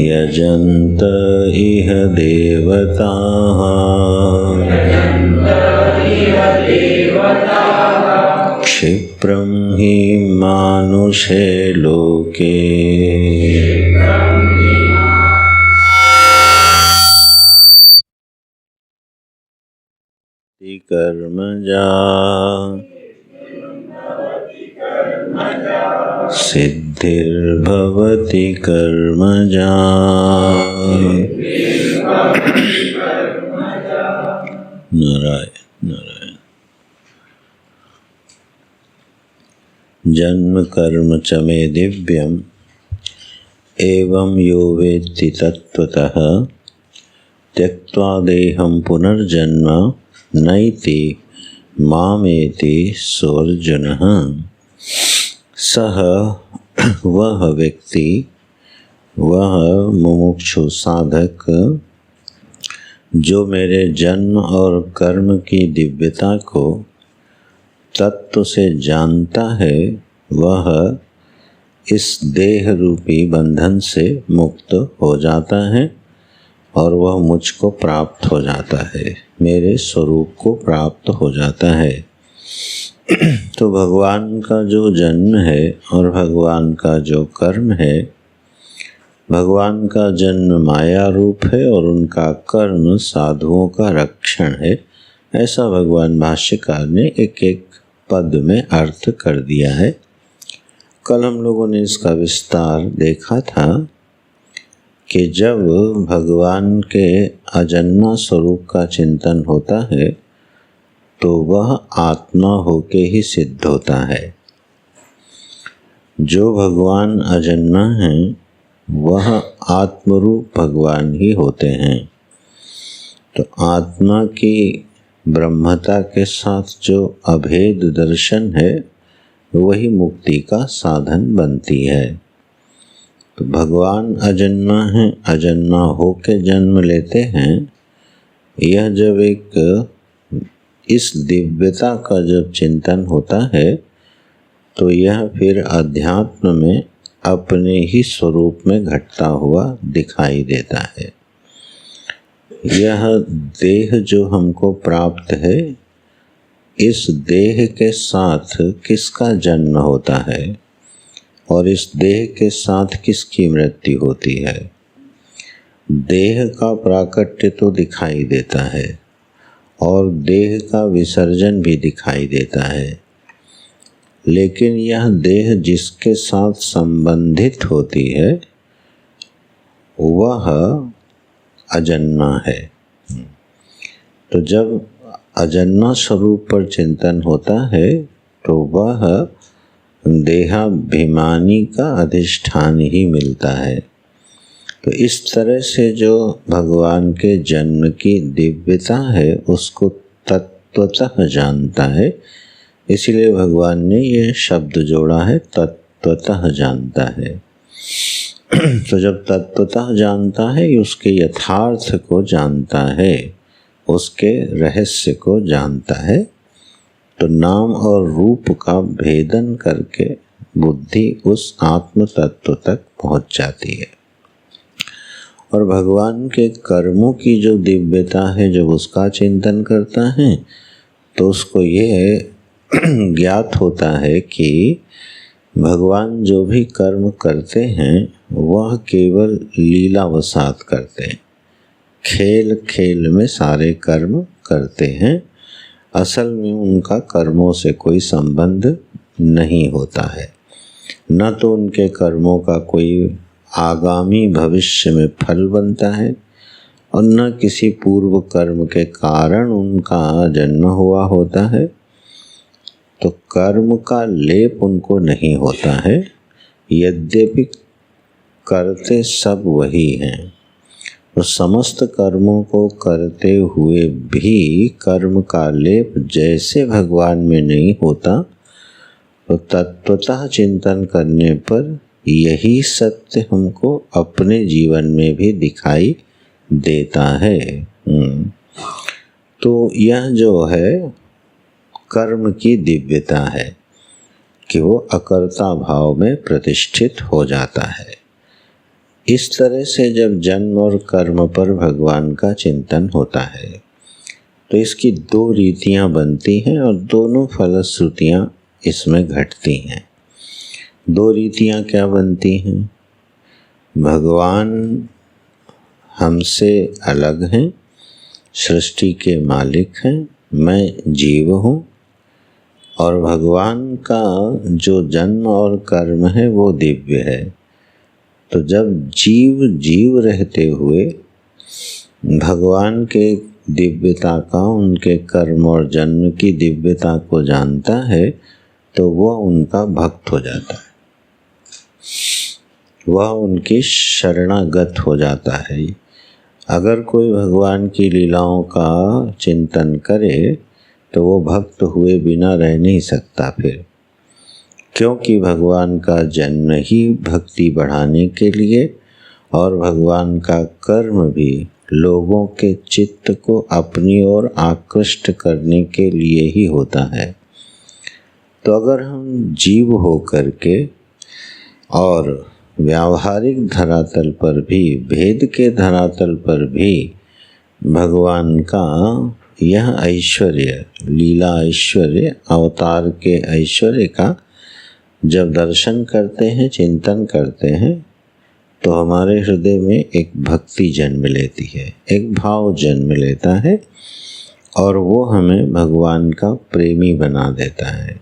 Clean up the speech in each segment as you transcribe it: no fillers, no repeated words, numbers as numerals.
यजन्त इह देवताः क्षिप्रं हि मानुषे लोके कर्मजा सिद्धिर्भवति कर्मजा। नारायण नारायण। जन्म कर्म च मे दिव्यम् एवं यो वेत्ति तत्त्वतः त्यक्त्वा देहं पुनर्जन्म नैति मामेति सोऽर्जुनः। सह वह व्यक्ति, वह मुमुक्षु साधक जो मेरे जन्म और कर्म की दिव्यता को तत्व से जानता है, वह इस देह रूपी बंधन से मुक्त हो जाता है और वह मुझको प्राप्त हो जाता है, मेरे स्वरूप को प्राप्त हो जाता है। तो भगवान का जो जन्म है और भगवान का जो कर्म है, भगवान का जन्म माया रूप है और उनका कर्म साधुओं का रक्षण है, ऐसा भगवान भाष्यकार ने एक एक पद में अर्थ कर दिया है। कल हम लोगों ने इसका विस्तार देखा था कि जब भगवान के अजन्मा स्वरूप का चिंतन होता है तो वह आत्मा होके ही सिद्ध होता है। जो भगवान अजन्मा हैं वह आत्मरूप भगवान ही होते हैं। तो आत्मा की ब्रह्मता के साथ जो अभेद दर्शन है वही मुक्ति का साधन बनती है। तो भगवान अजन्मा हैं, अजन्मा होके जन्म लेते हैं। यह जब एक इस दिव्यता का जब चिंतन होता है तो यह फिर अध्यात्म में अपने ही स्वरूप में घटता हुआ दिखाई देता है। यह देह जो हमको प्राप्त है, इस देह के साथ किसका जन्म होता है और इस देह के साथ किसकी मृत्यु होती है। देह का प्राकट्य तो दिखाई देता है और देह का विसर्जन भी दिखाई देता है, लेकिन यह देह जिसके साथ संबंधित होती है वह अजन्मा है। तो जब अजन्मा स्वरूप पर चिंतन होता है तो वह देहाभिमानी का अधिष्ठान ही मिलता है। तो इस तरह से जो भगवान के जन्म की दिव्यता है उसको तत्वतः जानता है, इसीलिए भगवान ने ये शब्द जोड़ा है, तत्वतः जानता है। तो जब तत्वतः जानता है, उसके यथार्थ को जानता है, उसके रहस्य को जानता है, तो नाम और रूप का भेदन करके बुद्धि उस आत्म तत्व तक पहुँच जाती है। और भगवान के कर्मों की जो दिव्यता है, जब उसका चिंतन करता है तो उसको ये ज्ञात होता है कि भगवान जो भी कर्म करते हैं वह केवल लीलावसात करते हैं, खेल खेल में सारे कर्म करते हैं। असल में उनका कर्मों से कोई संबंध नहीं होता है, न तो उनके कर्मों का कोई आगामी भविष्य में फल बनता है और न किसी पूर्व कर्म के कारण उनका जन्म हुआ होता है। तो कर्म का लेप उनको नहीं होता है, यद्यपि करते सब वही हैं। तो समस्त कर्मों को करते हुए भी कर्म का लेप जैसे भगवान में नहीं होता, तो तत्वतः चिंतन करने पर यही सत्य हमको अपने जीवन में भी दिखाई देता है। तो यह जो है कर्म की दिव्यता है कि वो अकर्ता भाव में प्रतिष्ठित हो जाता है। इस तरह से जब जन्म और कर्म पर भगवान का चिंतन होता है तो इसकी दो रीतियां बनती हैं और दोनों फलश्रुतियां इसमें घटती हैं। दो रीतियां क्या बनती हैं? भगवान हमसे अलग हैं, सृष्टि के मालिक हैं, मैं जीव हूँ, और भगवान का जो जन्म और कर्म है वो दिव्य है। तो जब जीव जीव रहते हुए भगवान के दिव्यता का, उनके कर्म और जन्म की दिव्यता को जानता है तो वह उनका भक्त हो जाता है, वह उनकी शरणागत हो जाता है। अगर कोई भगवान की लीलाओं का चिंतन करे तो वो भक्त हुए बिना रह नहीं सकता फिर, क्योंकि भगवान का जन्म ही भक्ति बढ़ाने के लिए और भगवान का कर्म भी लोगों के चित्त को अपनी ओर आकृष्ट करने के लिए ही होता है। तो अगर हम जीव हो करके और व्यावहारिक धरातल पर भी, भेद के धरातल पर भी भगवान का यह ऐश्वर्य, लीला ऐश्वर्य, अवतार के ऐश्वर्य का जब दर्शन करते हैं, चिंतन करते हैं, तो हमारे हृदय में एक भक्ति जन्म लेती है, एक भाव जन्म लेता है और वो हमें भगवान का प्रेमी बना देता है,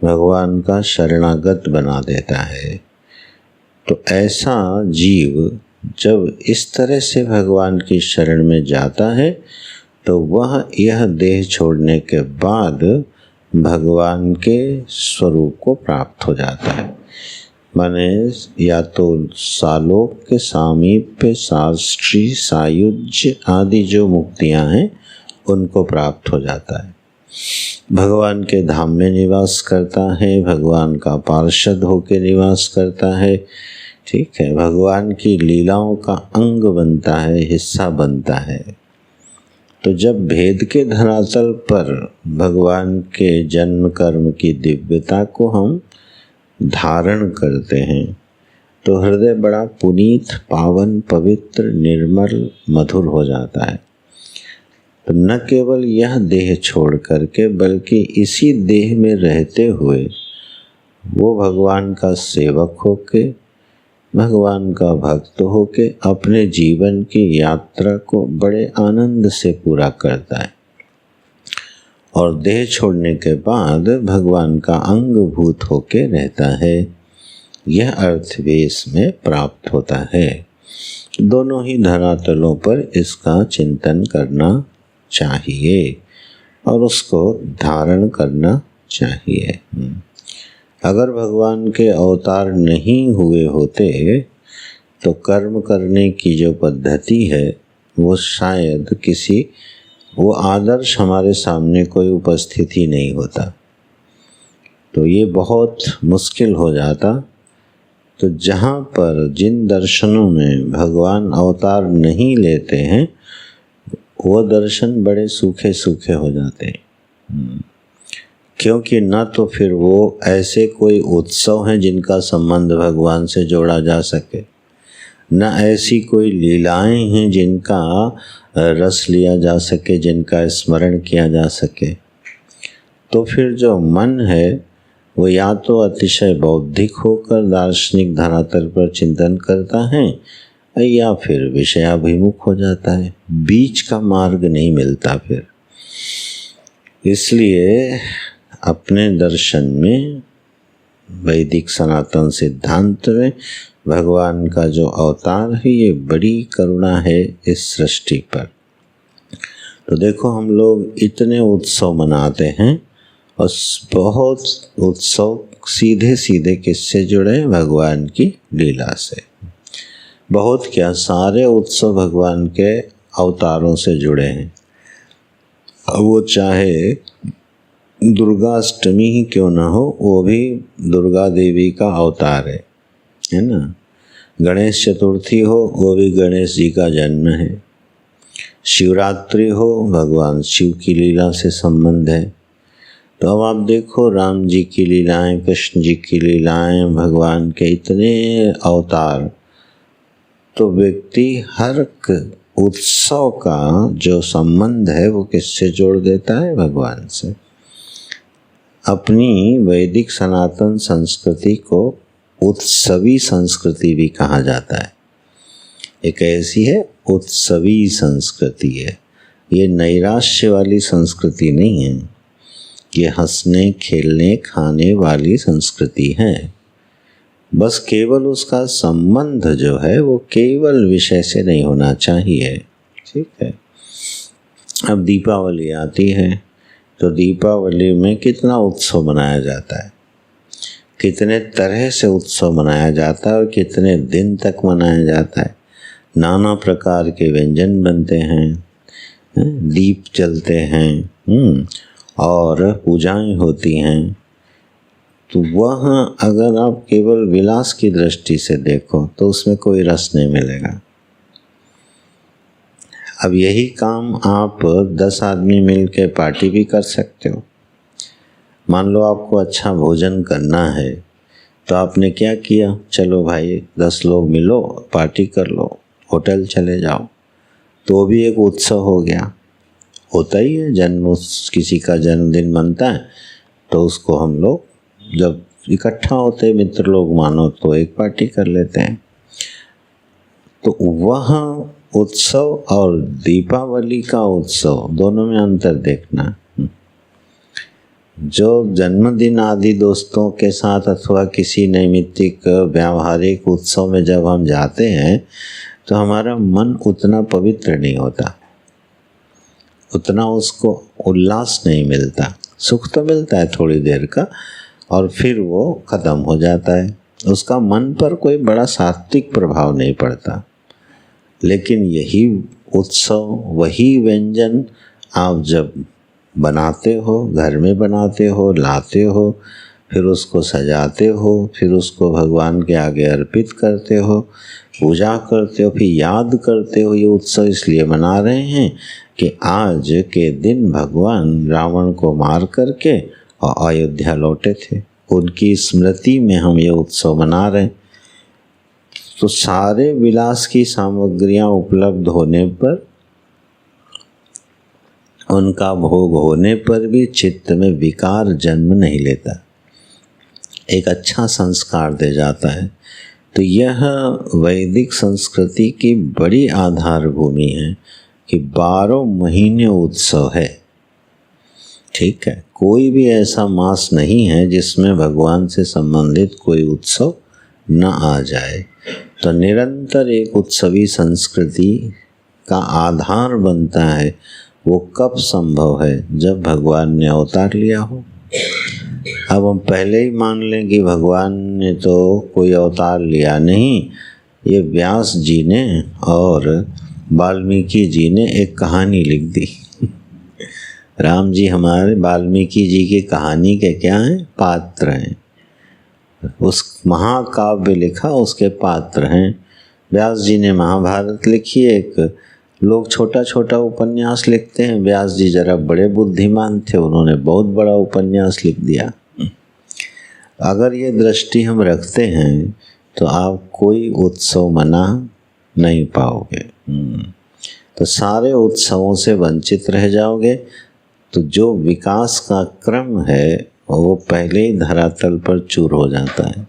भगवान का शरणागत बना देता है। तो ऐसा जीव जब इस तरह से भगवान की शरण में जाता है तो वह यह देह छोड़ने के बाद भगवान के स्वरूप को प्राप्त हो जाता है। माने या तो सालोक के सामीप्य, शास्त्री, सायुज्य आदि जो मुक्तियां हैं उनको प्राप्त हो जाता है, भगवान के धाम में निवास करता है, भगवान का पार्षद होकर निवास करता है, ठीक है, भगवान की लीलाओं का अंग बनता है, हिस्सा बनता है। तो जब भेद के धरातल पर भगवान के जन्म कर्म की दिव्यता को हम धारण करते हैं तो हृदय बड़ा पुनीत, पावन, पवित्र, निर्मल, मधुर हो जाता है। तो न केवल यह देह छोड़ करके बल्कि इसी देह में रहते हुए वो भगवान का सेवक होके, भगवान का भक्त होके अपने जीवन की यात्रा को बड़े आनंद से पूरा करता है और देह छोड़ने के बाद भगवान का अंगभूत होके रहता है। यह अर्थ भी इसमें प्राप्त होता है। दोनों ही धरातलों पर इसका चिंतन करना चाहिए और उसको धारण करना चाहिए। अगर भगवान के अवतार नहीं हुए होते तो कर्म करने की जो पद्धति है वो शायद किसी, वो आदर्श हमारे सामने कोई उपस्थित ही नहीं होता, तो ये बहुत मुश्किल हो जाता। तो जहाँ पर जिन दर्शनों में भगवान अवतार नहीं लेते हैं वो दर्शन बड़े सूखे सूखे हो जाते हैं, क्योंकि न तो फिर वो ऐसे कोई उत्सव हैं जिनका संबंध भगवान से जोड़ा जा सके, न ऐसी कोई लीलाएं हैं जिनका रस लिया जा सके, जिनका स्मरण किया जा सके। तो फिर जो मन है वो या तो अतिशय बौद्धिक होकर दार्शनिक धरातल पर चिंतन करता है या फिर विषयाभिमुख हो जाता है, बीच का मार्ग नहीं मिलता फिर। इसलिए अपने दर्शन में, वैदिक सनातन सिद्धांत में भगवान का जो अवतार है ये बड़ी करुणा है इस सृष्टि पर। तो देखो हम लोग इतने उत्सव मनाते हैं और बहुत उत्सव सीधे सीधे किससे जुड़े हैं? भगवान की लीला से। बहुत क्या, सारे उत्सव भगवान के अवतारों से जुड़े हैं। वो चाहे दुर्गा अष्टमी ही क्यों ना हो, वो भी दुर्गा देवी का अवतार है ना। गणेश चतुर्थी हो, वो भी गणेश जी का जन्म है। शिवरात्रि हो, भगवान शिव की लीला से संबंध है। तो अब आप देखो राम जी की लीलाएं, कृष्ण जी की लीलाएं, भगवान के इतने अवतार तो व्यक्ति हर उत्सव का जो संबंध है वो किससे जोड़ देता है? भगवान से। अपनी वैदिक सनातन संस्कृति को उत्सवी संस्कृति भी कहा जाता है। एक ऐसी है उत्सवी संस्कृति है, ये नैराश्य वाली संस्कृति नहीं है, ये हंसने खेलने खाने वाली संस्कृति है। बस केवल उसका संबंध जो है वो केवल विषय से नहीं होना चाहिए। ठीक है। अब दीपावली आती है तो दीपावली में कितना उत्सव मनाया जाता है, कितने तरह से उत्सव मनाया जाता है और कितने दिन तक मनाया जाता है। नाना प्रकार के व्यंजन बनते हैं, दीप जलते हैं और पूजाएं होती हैं। तो वह अगर आप केवल विलास की दृष्टि से देखो तो उसमें कोई रस नहीं मिलेगा। अब यही काम आप 10 आदमी मिल के पार्टी भी कर सकते हो। मान लो आपको अच्छा भोजन करना है तो आपने क्या किया, चलो भाई 10 लोग मिलो पार्टी कर लो, होटल चले जाओ, तो भी एक उत्सव हो गया। होता ही है, किसी का जन्मदिन मनता है तो उसको हम लोग जब इकट्ठा होते हैं मित्र लोग मानो तो एक पार्टी कर लेते हैं। तो वह उत्सव और दीपावली का उत्सव दोनों में अंतर देखना। जो जन्मदिन आदि दोस्तों के साथ अथवा किसी नैमित्तिक व्यावहारिक उत्सव में जब हम जाते हैं तो हमारा मन उतना पवित्र नहीं होता, उतना उसको उल्लास नहीं मिलता। सुख तो मिलता है थोड़ी देर का और फिर वो ख़त्म हो जाता है, उसका मन पर कोई बड़ा सात्विक प्रभाव नहीं पड़ता। लेकिन यही उत्सव, वही व्यंजन आप जब बनाते हो, घर में बनाते हो, लाते हो, फिर उसको सजाते हो, फिर उसको भगवान के आगे अर्पित करते हो, पूजा करते हो, फिर याद करते हो ये उत्सव इसलिए मना रहे हैं कि आज के दिन भगवान रावण को मार करके और अयोध्या लौटे थे, उनकी स्मृति में हम ये उत्सव मना रहे हैं। तो सारे विलास की सामग्रियां उपलब्ध होने पर, उनका भोग होने पर भी चित्त में विकार जन्म नहीं लेता, एक अच्छा संस्कार दे जाता है। तो यह वैदिक संस्कृति की बड़ी आधार भूमि है कि 12 महीने उत्सव है। ठीक है, कोई भी ऐसा मास नहीं है जिसमें भगवान से संबंधित कोई उत्सव न आ जाए। तो निरंतर एक उत्सवी संस्कृति का आधार बनता है। वो कब संभव है? जब भगवान ने अवतार लिया हो। अब हम पहले ही मान लें कि भगवान ने तो कोई अवतार लिया नहीं, ये व्यास जी ने और वाल्मीकि जी ने एक कहानी लिख दी। राम जी हमारे वाल्मीकि जी की कहानी के क्या हैं? पात्र हैं। उस महाकाव्य लिखा, उसके पात्र हैं। व्यास जी ने महाभारत लिखी, एक लोग छोटा छोटा उपन्यास लिखते हैं, व्यास जी जरा बड़े बुद्धिमान थे, उन्होंने बहुत बड़ा उपन्यास लिख दिया। अगर ये दृष्टि हम रखते हैं तो आप कोई उत्सव मना नहीं पाओगे, तो सारे उत्सवों से वंचित रह जाओगे। तो जो विकास का क्रम है वो पहले ही धरातल पर चूर हो जाता है।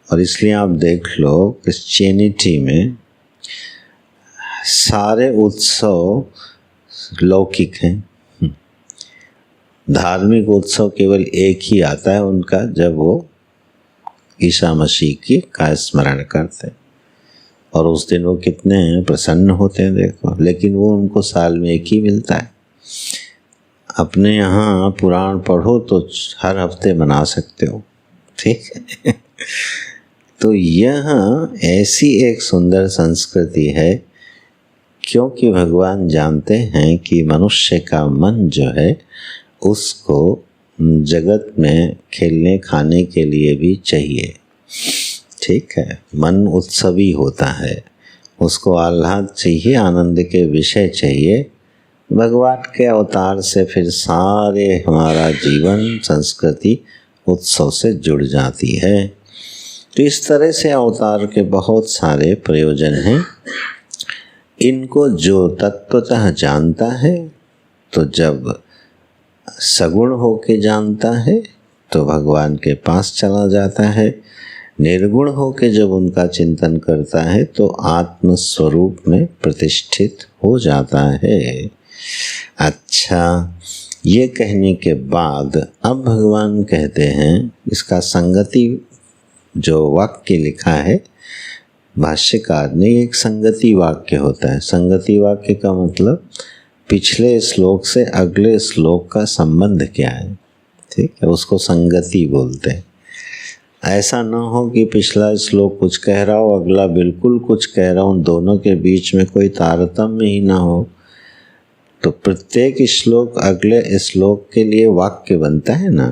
और इसलिए आप देख लो क्रिश्चियनिटी में सारे उत्सव लौकिक हैं। धार्मिक उत्सव केवल एक ही आता है उनका, जब वो ईसा मसीह की का स्मरण करते हैं और उस दिन वो कितने प्रसन्न होते हैं देखो। लेकिन वो उनको साल में एक ही मिलता है। अपने यहाँ पुराण पढ़ो तो हर हफ्ते मना सकते हो, ठीक है। तो यह ऐसी एक सुंदर संस्कृति है क्योंकि भगवान जानते हैं कि मनुष्य का मन जो है उसको जगत में खेलने खाने के लिए भी चाहिए। ठीक है, मन उत्सवी होता है, उसको आह्लाद चाहिए, आनंद के विषय चाहिए। भगवान के अवतार से फिर सारे हमारा जीवन संस्कृति उत्सव से जुड़ जाती है। तो इस तरह से अवतार के बहुत सारे प्रयोजन हैं। इनको जो तत्वतः जानता है, तो जब सगुण होके जानता है तो भगवान के पास चला जाता है, निर्गुण होके जब उनका चिंतन करता है तो आत्म स्वरूप में प्रतिष्ठित हो जाता है। अच्छा, ये कहने के बाद अब भगवान कहते हैं, इसका संगति जो वाक्य लिखा है भाष्यकार ने, एक संगति वाक्य होता है। संगति वाक्य का मतलब पिछले श्लोक से अगले श्लोक का संबंध क्या है, ठीक है, उसको संगति बोलते हैं। ऐसा न हो कि पिछला श्लोक कुछ कह रहा हो, अगला बिल्कुल कुछ कह रहा हूँ, दोनों के बीच में कोई तारतम्य ही ना हो। तो प्रत्येक श्लोक अगले श्लोक के लिए वाक्य बनता है ना।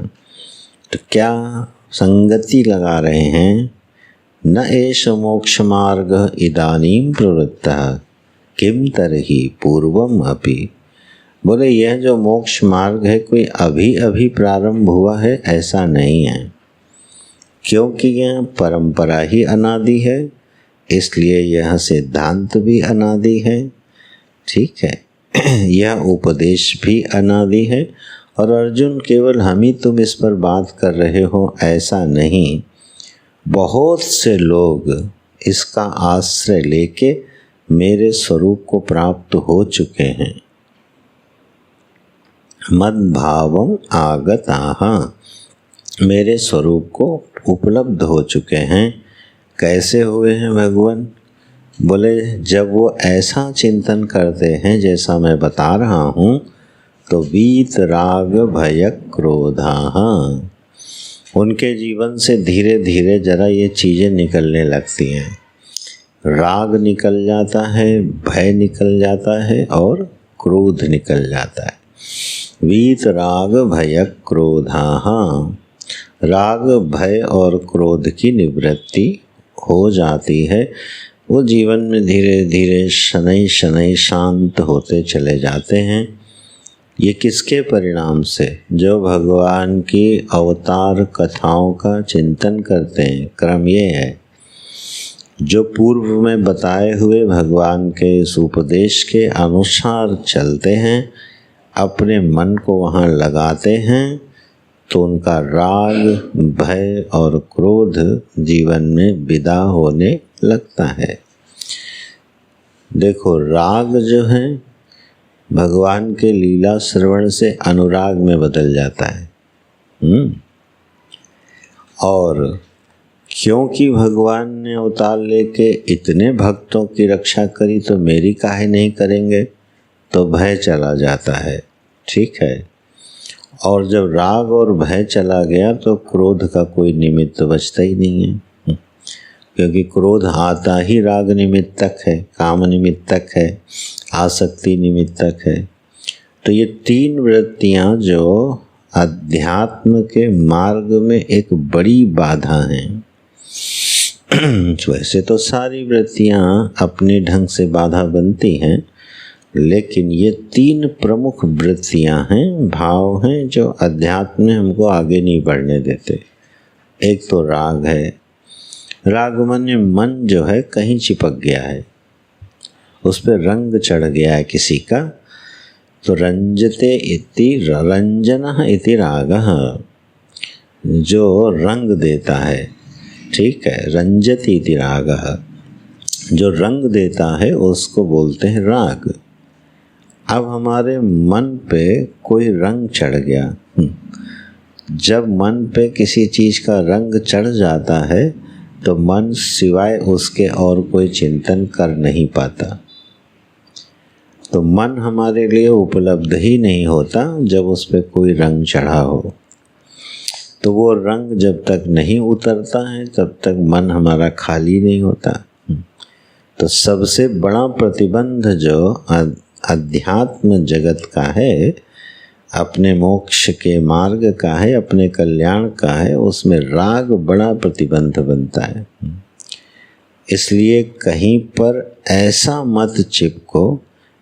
तो क्या संगति लगा रहे हैं, न एष मोक्ष मार्ग इदानीं प्रवृत्तः किम तरहि पूर्वम अपि। बोले यह जो मोक्ष मार्ग है कोई अभी अभी प्रारंभ हुआ है, ऐसा नहीं है, क्योंकि यह परंपरा ही अनादि है, इसलिए यह सिद्धांत भी अनादि है, ठीक है, यह उपदेश भी अनादि है। और अर्जुन केवल हम ही तुम इस पर बात कर रहे हो ऐसा नहीं, बहुत से लोग इसका आश्रय लेके मेरे स्वरूप को प्राप्त हो चुके हैं। मद्भावम आगताः, मेरे स्वरूप को उपलब्ध हो चुके हैं। कैसे हुए हैं भगवान? बोले जब वो ऐसा चिंतन करते हैं जैसा मैं बता रहा हूँ, तो वीत राग भय क्रोधाः, उनके जीवन से धीरे धीरे जरा ये चीज़ें निकलने लगती हैं। राग निकल जाता है, भय निकल जाता है और क्रोध निकल जाता है। वीत राग भय क्रोधाः, राग भय और क्रोध की निवृत्ति हो जाती है। वो जीवन में धीरे धीरे शनै शनै शांत होते चले जाते हैं। ये किसके परिणाम से? जो भगवान की अवतार कथाओं का चिंतन करते हैं। क्रम ये है, जो पूर्व में बताए हुए भगवान के इस उपदेश के अनुसार चलते हैं, अपने मन को वहाँ लगाते हैं, तो उनका राग भय और क्रोध जीवन में विदा होने लगता है। देखो, राग जो है भगवान के लीला श्रवण से अनुराग में बदल जाता है। और क्योंकि भगवान ने अवतार लेके इतने भक्तों की रक्षा करी, तो मेरी काहे नहीं करेंगे, तो भय चला जाता है, ठीक है। और जब राग और भय चला गया तो क्रोध का कोई निमित्त बचता ही नहीं है, क्योंकि क्रोध आता ही राग निमित्तक है, काम निमित्तक है, आसक्ति निमित्तक है। तो ये तीन वृत्तियाँ जो अध्यात्म के मार्ग में एक बड़ी बाधा हैं। वैसे तो सारी वृत्तियाँ अपने ढंग से बाधा बनती हैं, लेकिन ये तीन प्रमुख वृत्तियाँ हैं, भाव हैं, जो अध्यात्म में हमको आगे नहीं बढ़ने देते। एक तो राग है। राग माने मन जो है कहीं चिपक गया है, उस पर रंग चढ़ गया है किसी का, तो रंजते इति रंजनः इति रागः, जो रंग देता है, ठीक है, रंजति इति रागः, जो रंग देता है उसको बोलते हैं राग। अब हमारे मन पे कोई रंग चढ़ गया। जब मन पे किसी चीज़ का रंग चढ़ जाता है तो मन सिवाय उसके और कोई चिंतन कर नहीं पाता। तो मन हमारे लिए उपलब्ध ही नहीं होता जब उस पे कोई रंग चढ़ा हो। तो वो रंग जब तक नहीं उतरता है तब तक मन हमारा खाली नहीं होता। तो सबसे बड़ा प्रतिबंध जो अध्यात्म जगत का है, अपने मोक्ष के मार्ग का है, अपने कल्याण का है, उसमें राग बड़ा प्रतिबंध बनता है। इसलिए कहीं पर ऐसा मत चिपको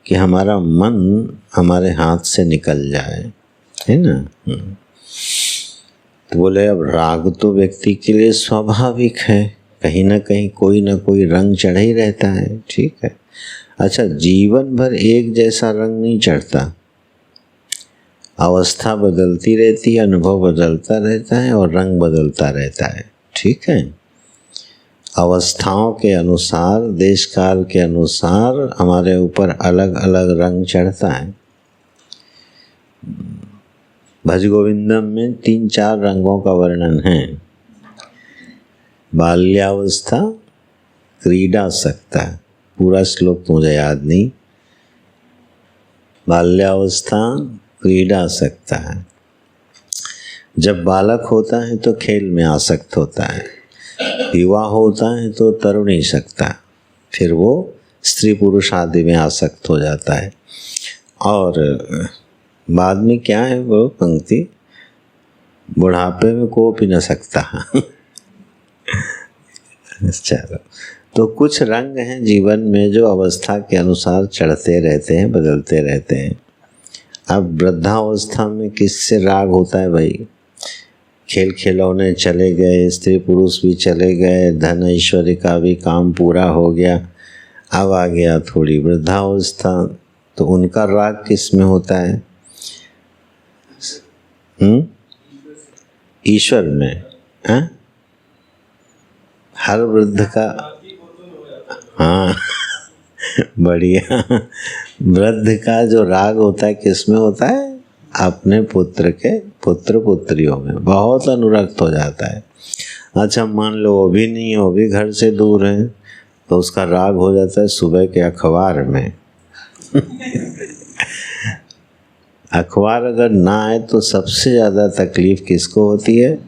कि हमारा मन हमारे हाथ से निकल जाए, है ना। तो बोले अब राग तो व्यक्ति के लिए स्वाभाविक है, कहीं ना कहीं कोई ना कोई रंग चढ़ा ही रहता है, ठीक है। अच्छा, जीवन भर एक जैसा रंग नहीं चढ़ता, अवस्था बदलती रहती है, अनुभव बदलता रहता है और रंग बदलता रहता है, ठीक है। अवस्थाओं के अनुसार, देश काल के अनुसार हमारे ऊपर अलग अलग रंग चढ़ता है। भज गोविंदम में 3-4 रंगों का वर्णन है। बाल्यावस्था, क्रीडासक्ता, पूरा श्लोक तो मुझे याद नहीं। बाल्यावस्था क्रीडासक्ता है, जब बालक होता है तो खेल में आसक्त होता है, विवाह होता है तो तरुणी सकता, फिर वो स्त्री पुरुष आदि में आसक्त हो जाता है। और बाद में क्या है वो पंक्ति, बुढ़ापे में को भी न सकता। चलो, तो कुछ रंग हैं जीवन में जो अवस्था के अनुसार चढ़ते रहते हैं, बदलते रहते हैं। अब वृद्धावस्था में किससे राग होता है भाई? खेल खिलौने चले गए, स्त्री पुरुष भी चले गए, धन ऐश्वर्य का भी काम पूरा हो गया, अब आ गया थोड़ी वृद्धावस्था, तो उनका राग किस में होता है? ईश्वर में। हाँ, हर वृद्ध का, हाँ बढ़िया, वृद्ध का जो राग होता है किस में होता है? अपने पुत्र के पुत्र पुत्रियों में बहुत अनुरक्त हो जाता है। अच्छा, मान लो वो भी नहीं है, वो भी घर से दूर है, तो उसका राग हो जाता है सुबह के अखबार में। अखबार अगर ना आए तो सबसे ज़्यादा तकलीफ किसको होती है?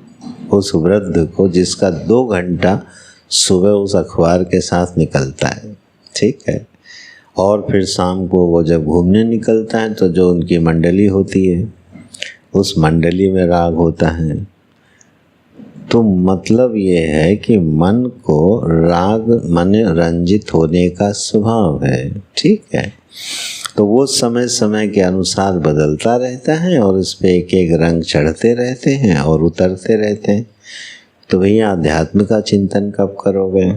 उस वृद्ध को, जिसका 2 घंटा सुबह उस अखबार के साथ निकलता है, ठीक है। और फिर शाम को वो जब घूमने निकलता है तो जो उनकी मंडली होती है, उस मंडली में राग होता है। तो मतलब ये है कि मन को राग मन रंजित होने का स्वभाव है, ठीक है। तो वो समय समय के अनुसार बदलता रहता है और इस पे एक एक रंग चढ़ते रहते हैं और उतरते रहते हैं। तो भैया अध्यात्म का चिंतन कब करोगे?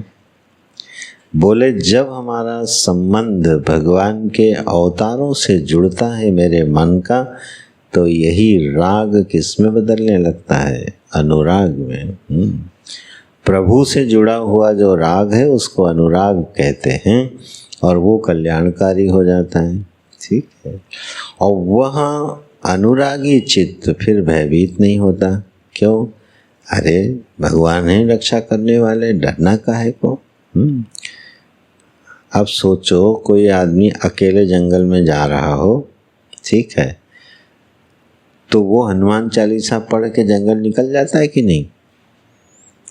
बोले जब हमारा संबंध भगवान के अवतारों से जुड़ता है मेरे मन का, तो यही राग किस में बदलने लगता है? अनुराग में। प्रभु से जुड़ा हुआ जो राग है उसको अनुराग कहते हैं और वो कल्याणकारी हो जाता है, ठीक है। और वह अनुरागी चित्त फिर भयभीत नहीं होता। क्यों? अरे भगवान है रक्षा करने वाले, डरना काहे को? अब सोचो कोई आदमी अकेले जंगल में जा रहा हो, ठीक है, तो वो हनुमान चालीसा पढ़ के जंगल निकल जाता है कि नहीं?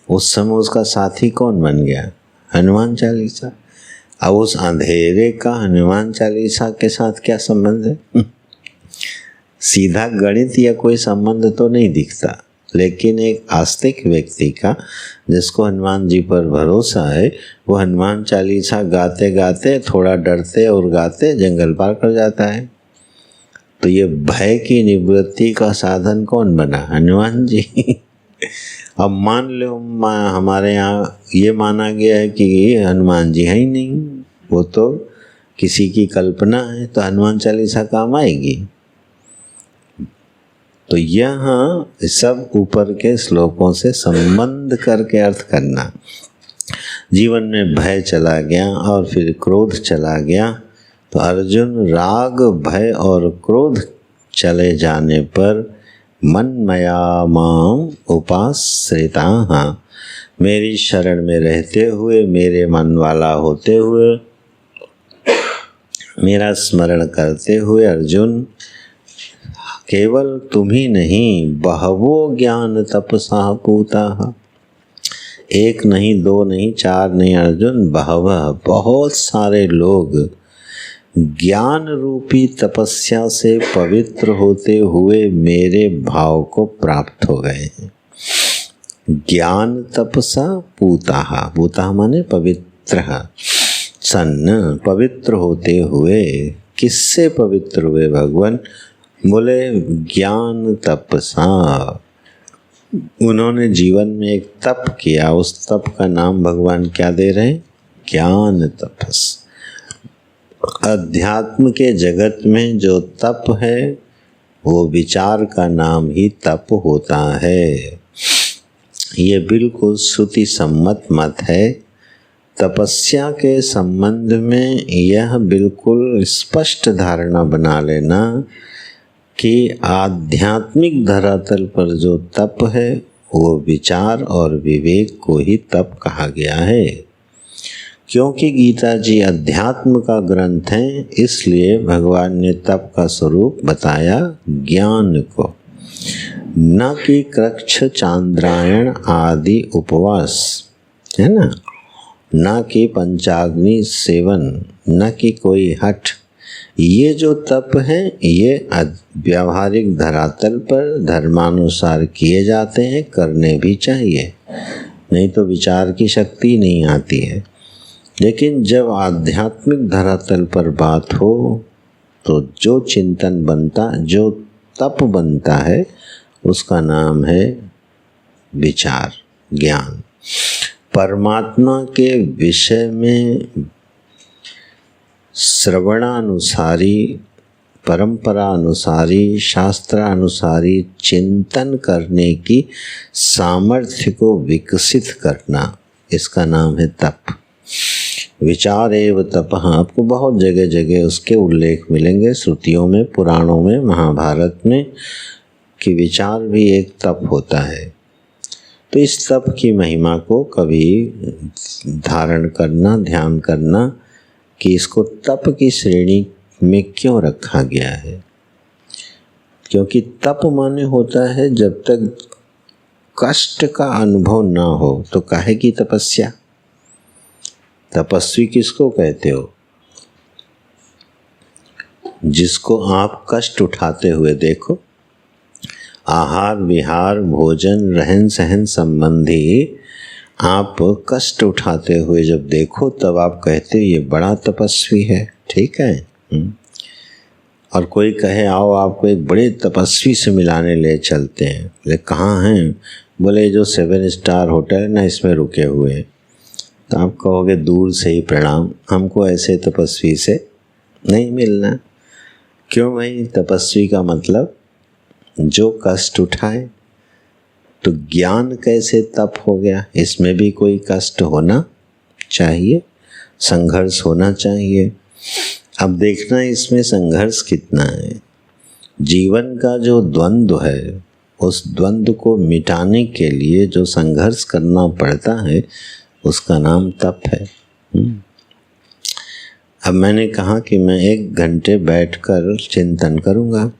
उस समय उसका साथी कौन बन गया? हनुमान चालीसा। अब उस अंधेरे का हनुमान चालीसा के साथ क्या संबंध है? सीधा गणित या कोई संबंध तो नहीं दिखता, लेकिन एक आस्तिक व्यक्ति का, जिसको हनुमान जी पर भरोसा है, वो हनुमान चालीसा गाते गाते, थोड़ा डरते और गाते जंगल पार कर जाता है। तो ये भय की निवृत्ति का साधन कौन बना? हनुमान जी। अब मान लो हमारे यहाँ ये माना गया है कि हनुमान जी है ही नहीं, वो तो किसी की कल्पना है, तो हनुमान चालीसा काम आएगी? तो यहाँ सब ऊपर के श्लोकों से संबंध करके अर्थ करना। जीवन में भय चला गया और फिर क्रोध चला गया, तो अर्जुन राग भय और क्रोध चले जाने पर मन मया माम उपाश्रिताः, मेरी शरण में रहते हुए, मेरे मन वाला होते हुए, मेरा स्मरण करते हुए अर्जुन, केवल तुम ही नहीं, बहवो ज्ञान तपसा पूता, एक नहीं, दो नहीं, चार नहीं अर्जुन, बहवः बहुत सारे लोग ज्ञान रूपी तपस्या से पवित्र होते हुए मेरे भाव को प्राप्त हो गए हैं। ज्ञान तपसा पूताः, पूताः माने पवित्र सन्न, पवित्र होते हुए। किससे पवित्र हुए भगवान? बोले ज्ञान तपसा। उन्होंने जीवन में एक तप किया, उस तप का नाम भगवान क्या दे रहे हैं? ज्ञान तपस। अध्यात्म के जगत में जो तप है वो विचार का नाम ही तप होता है। ये बिल्कुल श्रुति सम्मत मत है। तपस्या के संबंध में यह बिल्कुल स्पष्ट धारणा बना लेना कि आध्यात्मिक धरातल पर जो तप है वो विचार और विवेक को ही तप कहा गया है। क्योंकि गीता जी अध्यात्म का ग्रंथ है, इसलिए भगवान ने तप का स्वरूप बताया ज्ञान को, न कि कृच्छ चांद्रायण आदि उपवास, है ना, न कि पंचाग्नि सेवन, न कि कोई हठ। ये जो तप है ये व्यावहारिक धरातल पर धर्मानुसार किए जाते हैं, करने भी चाहिए, नहीं तो विचार की शक्ति नहीं आती है। लेकिन जब आध्यात्मिक धरातल पर बात हो तो जो चिंतन बनता, जो तप बनता है, उसका नाम है विचार, ज्ञान। परमात्मा के विषय में श्रवणानुसारी, परंपरानुसारी, शास्त्रानुसारी चिंतन करने की सामर्थ्य को विकसित करना, इसका नाम है तप। विचार एव तपः, आपको बहुत जगह जगह उसके उल्लेख मिलेंगे श्रुतियों में, पुराणों में, महाभारत में, कि विचार भी एक तप होता है। तो इस तप की महिमा को कभी धारण करना, ध्यान करना कि इसको तप की श्रेणी में क्यों रखा गया है। क्योंकि तप माने होता है जब तक कष्ट का अनुभव ना हो तो काहे की तपस्या। तपस्वी किसको कहते हो? जिसको आप कष्ट उठाते हुए देखो, आहार विहार भोजन रहन सहन संबंधी आप कष्ट उठाते हुए जब देखो तब आप कहते हो ये बड़ा तपस्वी है, ठीक है। और कोई कहे आओ आपको एक बड़े तपस्वी से मिलाने ले चलते हैं, बोले कहाँ हैं? बोले जो 7 स्टार होटल है ना, इसमें रुके हुए हैं। तो आप कहोगे दूर से ही प्रणाम, हमको ऐसे तपस्वी से नहीं मिलना। क्यों भाई? तपस्वी का मतलब जो कष्ट उठाए। तो ज्ञान कैसे तप हो गया? इसमें भी कोई कष्ट होना चाहिए, संघर्ष होना चाहिए। अब देखना इसमें संघर्ष कितना है। जीवन का जो द्वंद्व है, उस द्वंद्व को मिटाने के लिए जो संघर्ष करना पड़ता है, उसका नाम तप है। अब मैंने कहा कि मैं 1 घंटे बैठकर चिंतन करूँगा,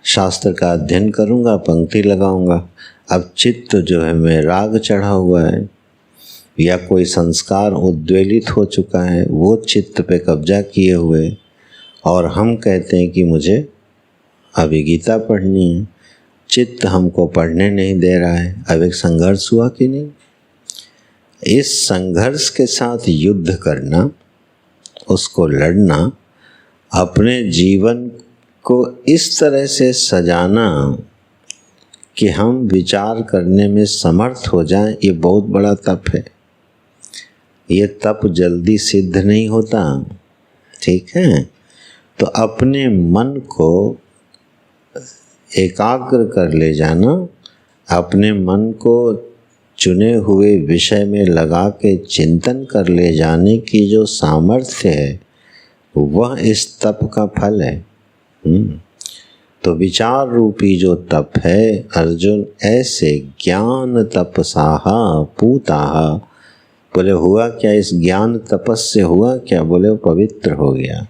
शास्त्र का अध्ययन करूँगा, पंक्ति लगाऊंगा। अब चित्त जो है में राग चढ़ा हुआ है या कोई संस्कार उद्वेलित हो चुका है, वो चित्त पे कब्जा किए हुए, और हम कहते हैं कि मुझे अभी गीता पढ़नी है, चित्त हमको पढ़ने नहीं दे रहा है। अब एक संघर्ष हुआ कि नहीं? इस संघर्ष के साथ युद्ध करना, उसको लड़ना, अपने जीवन को इस तरह से सजाना कि हम विचार करने में समर्थ हो जाएं, ये बहुत बड़ा तप है। ये तप जल्दी सिद्ध नहीं होता, ठीक है। तो अपने मन को एकाग्र कर ले जाना, अपने मन को चुने हुए विषय में लगा के चिंतन कर ले जाने की जो सामर्थ्य है, वह इस तप का फल है। तो विचार रूपी जो तप है अर्जुन, ऐसे ज्ञान तपसाहा पूताहा। बोले हुआ क्या? इस ज्ञान तपस से हुआ क्या? बोले वो पवित्र हो गया।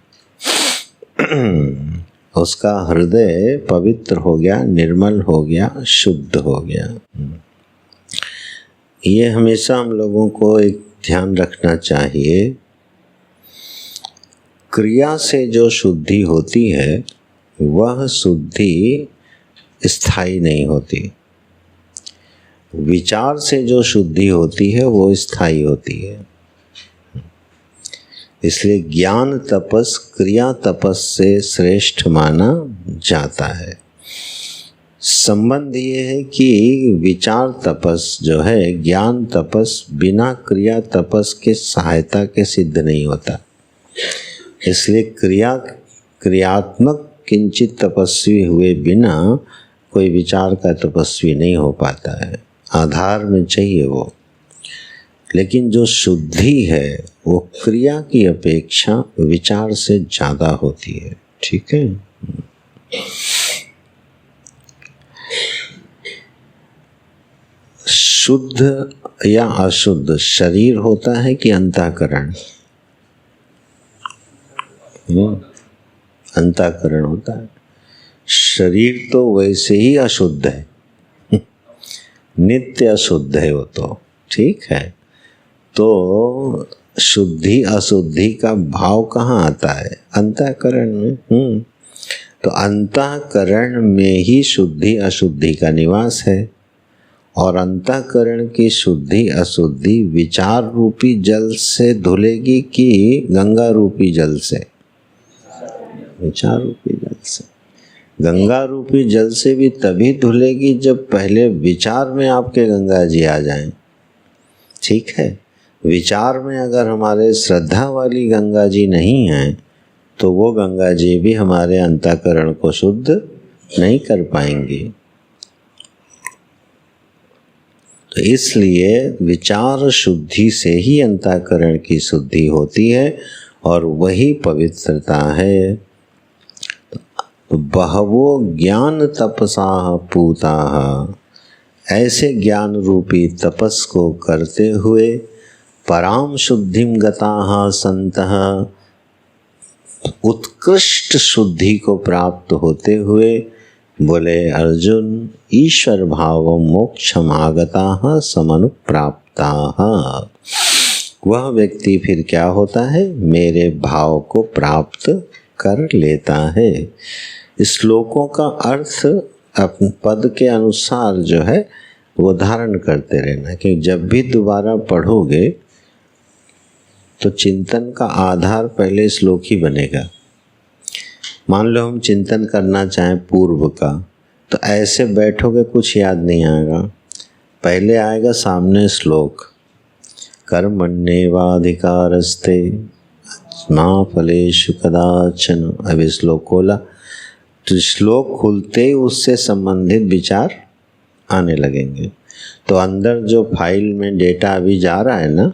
उसका हृदय पवित्र हो गया, निर्मल हो गया, शुद्ध हो गया। ये हमेशा हम लोगों को एक ध्यान रखना चाहिए। क्रिया से जो शुद्धि होती है वह शुद्धि स्थायी नहीं होती। विचार से जो शुद्धि होती है वो स्थायी होती है। इसलिए ज्ञान तपस क्रिया तपस से श्रेष्ठ माना जाता है। संबंध ये है कि विचार तपस जो है, ज्ञान तपस बिना क्रिया तपस के सहायता के सिद्ध नहीं होता। इसलिए क्रियात्मक किंचित तपस्वी हुए बिना कोई विचार का तपस्वी नहीं हो पाता है। आधार में चाहिए वो। लेकिन जो शुद्धि है वो क्रिया की अपेक्षा विचार से ज़्यादा होती है। ठीक है। शुद्ध या अशुद्ध शरीर होता है कि अंतःकरण? अंतःकरण होता है। शरीर तो वैसे ही अशुद्ध है, नित्य अशुद्ध है वो तो। ठीक है। तो शुद्धि अशुद्धि का भाव कहाँ आता है? अंतःकरण में। तो अंतःकरण में ही शुद्धि अशुद्धि का निवास है। और अंतःकरण की शुद्धि अशुद्धि विचार रूपी जल से धुलेगी कि गंगा रूपी जल से? विचार रूपी जल से। गंगा रूपी जल से भी तभी धुलेगी जब पहले विचार में आपके गंगा जी आ जाएं। ठीक है। विचार में अगर हमारे श्रद्धा वाली गंगा जी नहीं है तो वो गंगा जी भी हमारे अंतःकरण को शुद्ध नहीं कर पाएंगी। तो इसलिए विचार शुद्धि से ही अंतःकरण की शुद्धि होती है और वही पवित्रता है। बहवो ज्ञान तपसा पूता, ऐसे ज्ञान रूपी तपस को करते हुए पराम शुद्धिम गताः संतः, उत्कृष्ट शुद्धि को प्राप्त होते हुए बोले अर्जुन, ईश्वर भाव मोक्षमागताः समनुप्राप्ताः। वह व्यक्ति फिर क्या होता है? मेरे भाव को प्राप्त कर लेता है। श्लोकों का अर्थ अपने पद के अनुसार जो है वो धारण करते रहना, कि जब भी दोबारा पढ़ोगे तो चिंतन का आधार पहले श्लोक ही बनेगा। मान लो हम चिंतन करना चाहें पूर्व का, तो ऐसे बैठोगे कुछ याद नहीं आएगा। पहले आएगा सामने श्लोक, कर्मण्येवाधिकारस्ते मा फलेषु कदाचन। अब श्लोक खोला तो श्लोक खुलते ही उससे संबंधित विचार आने लगेंगे। तो अंदर जो फाइल में डेटा अभी जा रहा है ना,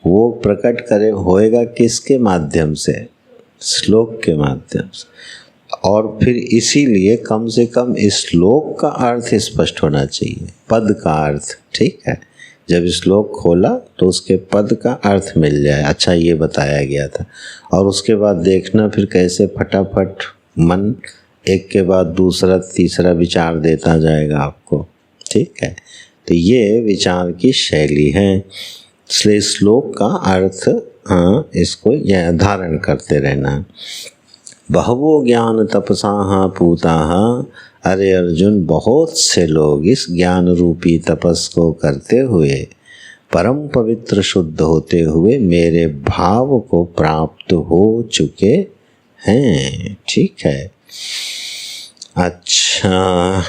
वो प्रकट करे होएगा किसके माध्यम से? श्लोक के माध्यम से। और फिर इसीलिए कम से कम इस श्लोक का अर्थ स्पष्ट होना चाहिए, पद का अर्थ। ठीक है। जब श्लोक खोला तो उसके पद का अर्थ मिल जाए, अच्छा ये बताया गया था। और उसके बाद देखना फिर कैसे फटाफट मन एक के बाद दूसरा तीसरा विचार देता जाएगा आपको। ठीक है। तो ये विचार की शैली है। इसलिए श्लोक का अर्थ इसको यह धारण करते रहना। बहवो ज्ञान तपसा पूता, अरे अर्जुन बहुत से लोग इस ज्ञान रूपी तपस को करते हुए परम पवित्र शुद्ध होते हुए मेरे भाव को प्राप्त हो चुके हैं। ठीक है। अच्छा,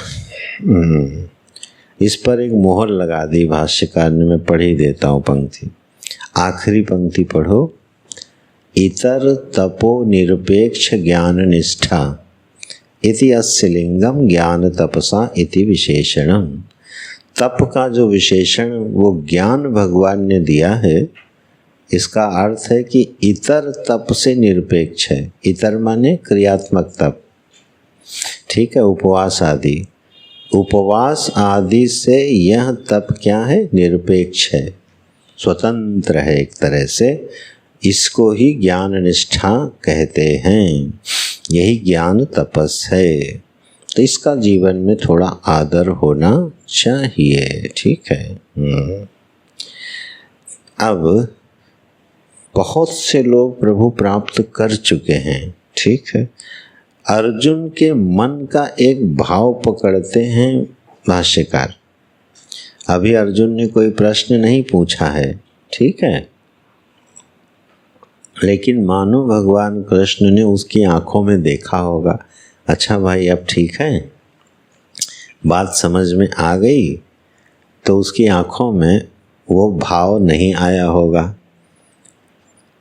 इस पर एक मोहर लगा दी भाष्यकार ने, मैं पढ़ ही देता हूँ पंक्ति। आखिरी पंक्ति पढ़ो। इतर तपो निरपेक्ष ज्ञान निष्ठा इति अस्य लिंगम ज्ञान तपसा इति विशेषणम। तप का जो विशेषण वो ज्ञान भगवान ने दिया है, इसका अर्थ है कि इतर तप से निरपेक्ष है। इतर माने क्रियात्मक तप। ठीक है। उपवास आदि, उपवास आदि से यह तप क्या है? निरपेक्ष है, स्वतंत्र है एक तरह से। इसको ही ज्ञान निष्ठा कहते हैं। यही ज्ञान तपस है। तो इसका जीवन में थोड़ा आदर होना चाहिए। ठीक है। अब बहुत से लोग प्रभु प्राप्त कर चुके हैं। ठीक है। अर्जुन के मन का एक भाव पकड़ते हैं भाष्यकार। अभी अर्जुन ने कोई प्रश्न नहीं पूछा है। ठीक है। लेकिन मानो भगवान कृष्ण ने उसकी आंखों में देखा होगा, अच्छा भाई अब ठीक है, बात समझ में आ गई तो उसकी आंखों में वो भाव नहीं आया होगा,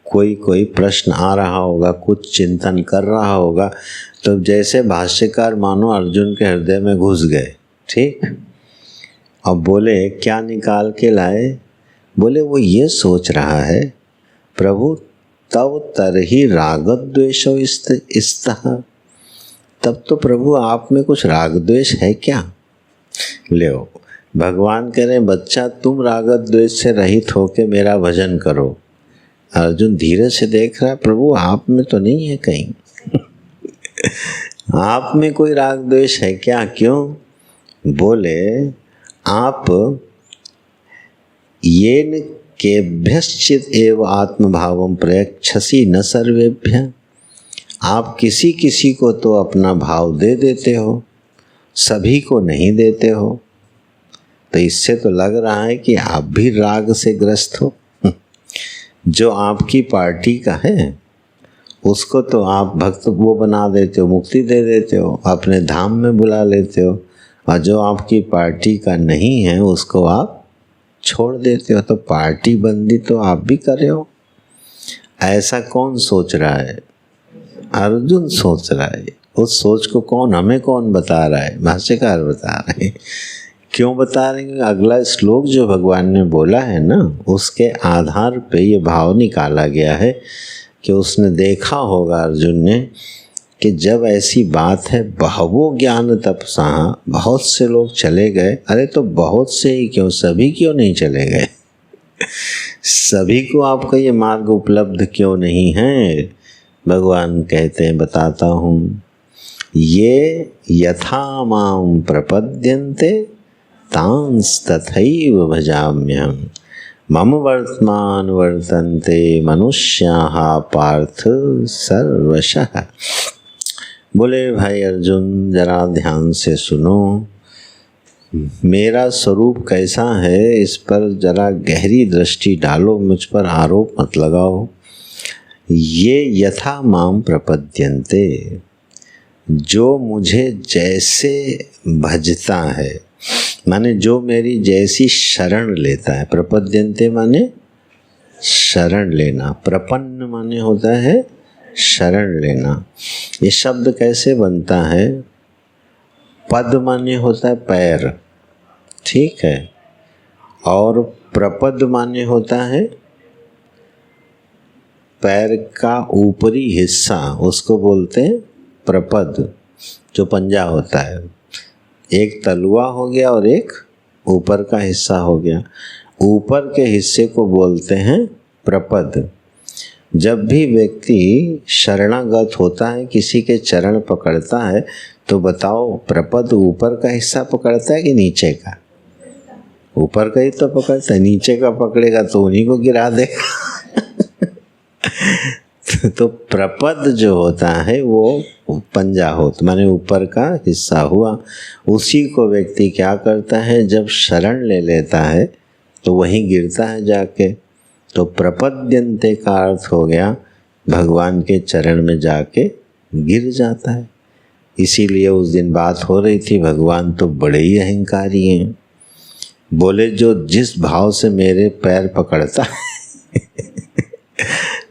कोई प्रश्न आ रहा होगा, कुछ चिंतन कर रहा होगा। तो जैसे भाष्यकार मानो अर्जुन के हृदय में घुस गए, ठीक। अब बोले क्या निकाल के लाए? बोले वो ये सोच रहा है प्रभु तब तरही राग द्वेषो इस्तः, तब तो प्रभु आप में कुछ राग द्वेष है क्या? ले भगवान कह रहे बच्चा तुम राग द्वेष से रहित होके मेरा भजन करो। अर्जुन धीरे से देख रहा है प्रभु आप में तो नहीं है कहीं आप में कोई राग द्वेष है क्या? क्यों? बोले आप येन केभ्यश्चित् एव आत्मभावं प्रयच्छसि न सर्वेभ्य, आप किसी किसी को तो अपना भाव दे देते हो, सभी को नहीं देते हो। तो इससे तो लग रहा है कि आप भी राग से ग्रस्त हो। जो आपकी पार्टी का है उसको तो आप भक्त वो बना देते हो, मुक्ति दे देते हो, अपने धाम में बुला लेते हो, और जो आपकी पार्टी का नहीं है उसको आप छोड़ देते हो। तो पार्टी बंदी तो आप भी कर रहे हो। ऐसा कौन सोच रहा है? अर्जुन सोच रहा है। उस सोच को कौन, हमें कौन बता रहा है? भाष्यकार बता रहे हैं। क्यों बता रहे हैं? अगला श्लोक जो भगवान ने बोला है ना, उसके आधार पे ये भाव निकाला गया है कि उसने देखा होगा अर्जुन ने कि जब ऐसी बात है बहवो ज्ञान तपसा, बहुत से लोग चले गए। अरे तो बहुत से ही क्यों, सभी क्यों नहीं चले गए? सभी को आपका ये मार्ग उपलब्ध क्यों नहीं है? भगवान कहते हैं बताता हूँ, ये यथा मां प्रपद्यन्ते तांस तथैव भजाम्यहम्, मम वर्तमान वर्तन्ते मनुष्याः पार्थ सर्वशः। बोले भाई अर्जुन जरा ध्यान से सुनो, मेरा स्वरूप कैसा है इस पर जरा गहरी दृष्टि डालो, मुझ पर आरोप मत लगाओ। ये यथा माम प्रपद्यन्ते, जो मुझे जैसे भजता है, माने जो मेरी जैसी शरण लेता है। प्रपद्यन्ते माने शरण लेना, प्रपन्न माने होता है शरण लेना। ये शब्द कैसे बनता है? पद माने होता है पैर, ठीक है, और प्रपद माने होता है पैर का ऊपरी हिस्सा, उसको बोलते हैं प्रपद, जो पंजा होता है। एक तलुआ हो गया और एक ऊपर का हिस्सा हो गया। ऊपर के हिस्से को बोलते हैं प्रपद। जब भी व्यक्ति शरणागत होता है, किसी के चरण पकड़ता है, तो बताओ प्रपद ऊपर का हिस्सा पकड़ता है कि नीचे का? ऊपर का ही तो पकड़ता है, नीचे का पकड़ेगा तो उन्हीं को गिरा देगा। तो प्रपद जो होता है वो पंजा होता, माने ऊपर का हिस्सा हुआ। उसी को व्यक्ति क्या करता है, जब शरण ले लेता है तो वहीं गिरता है जाके। तो प्रपद्यन्ते का अर्थ हो गया भगवान के चरण में जाके गिर जाता है। इसीलिए उस दिन बात हो रही थी, भगवान तो बड़े ही अहंकारी हैं। बोले जो जिस भाव से मेरे पैर पकड़ता है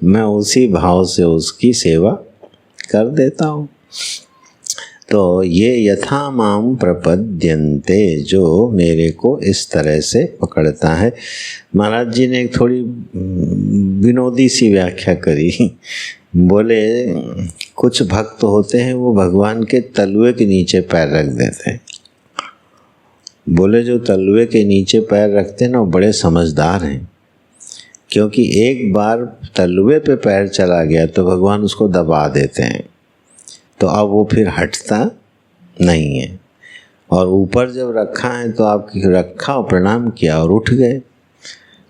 मैं उसी भाव से उसकी सेवा कर देता हूँ। तो ये यथा माम प्रपद्यन्ते, जो मेरे को इस तरह से पकड़ता है। महाराज जी ने एक थोड़ी विनोदी सी व्याख्या करी। बोले कुछ भक्त होते हैं वो भगवान के तलुए के नीचे पैर रख देते हैं। बोले जो तलुए के नीचे पैर रखते हैं ना वो बड़े समझदार हैं, क्योंकि एक बार तलुए पे पैर चला गया तो भगवान उसको दबा देते हैं, तो अब वो फिर हटता नहीं है। और ऊपर जब रखा है तो आप रखा और प्रणाम किया और उठ गए।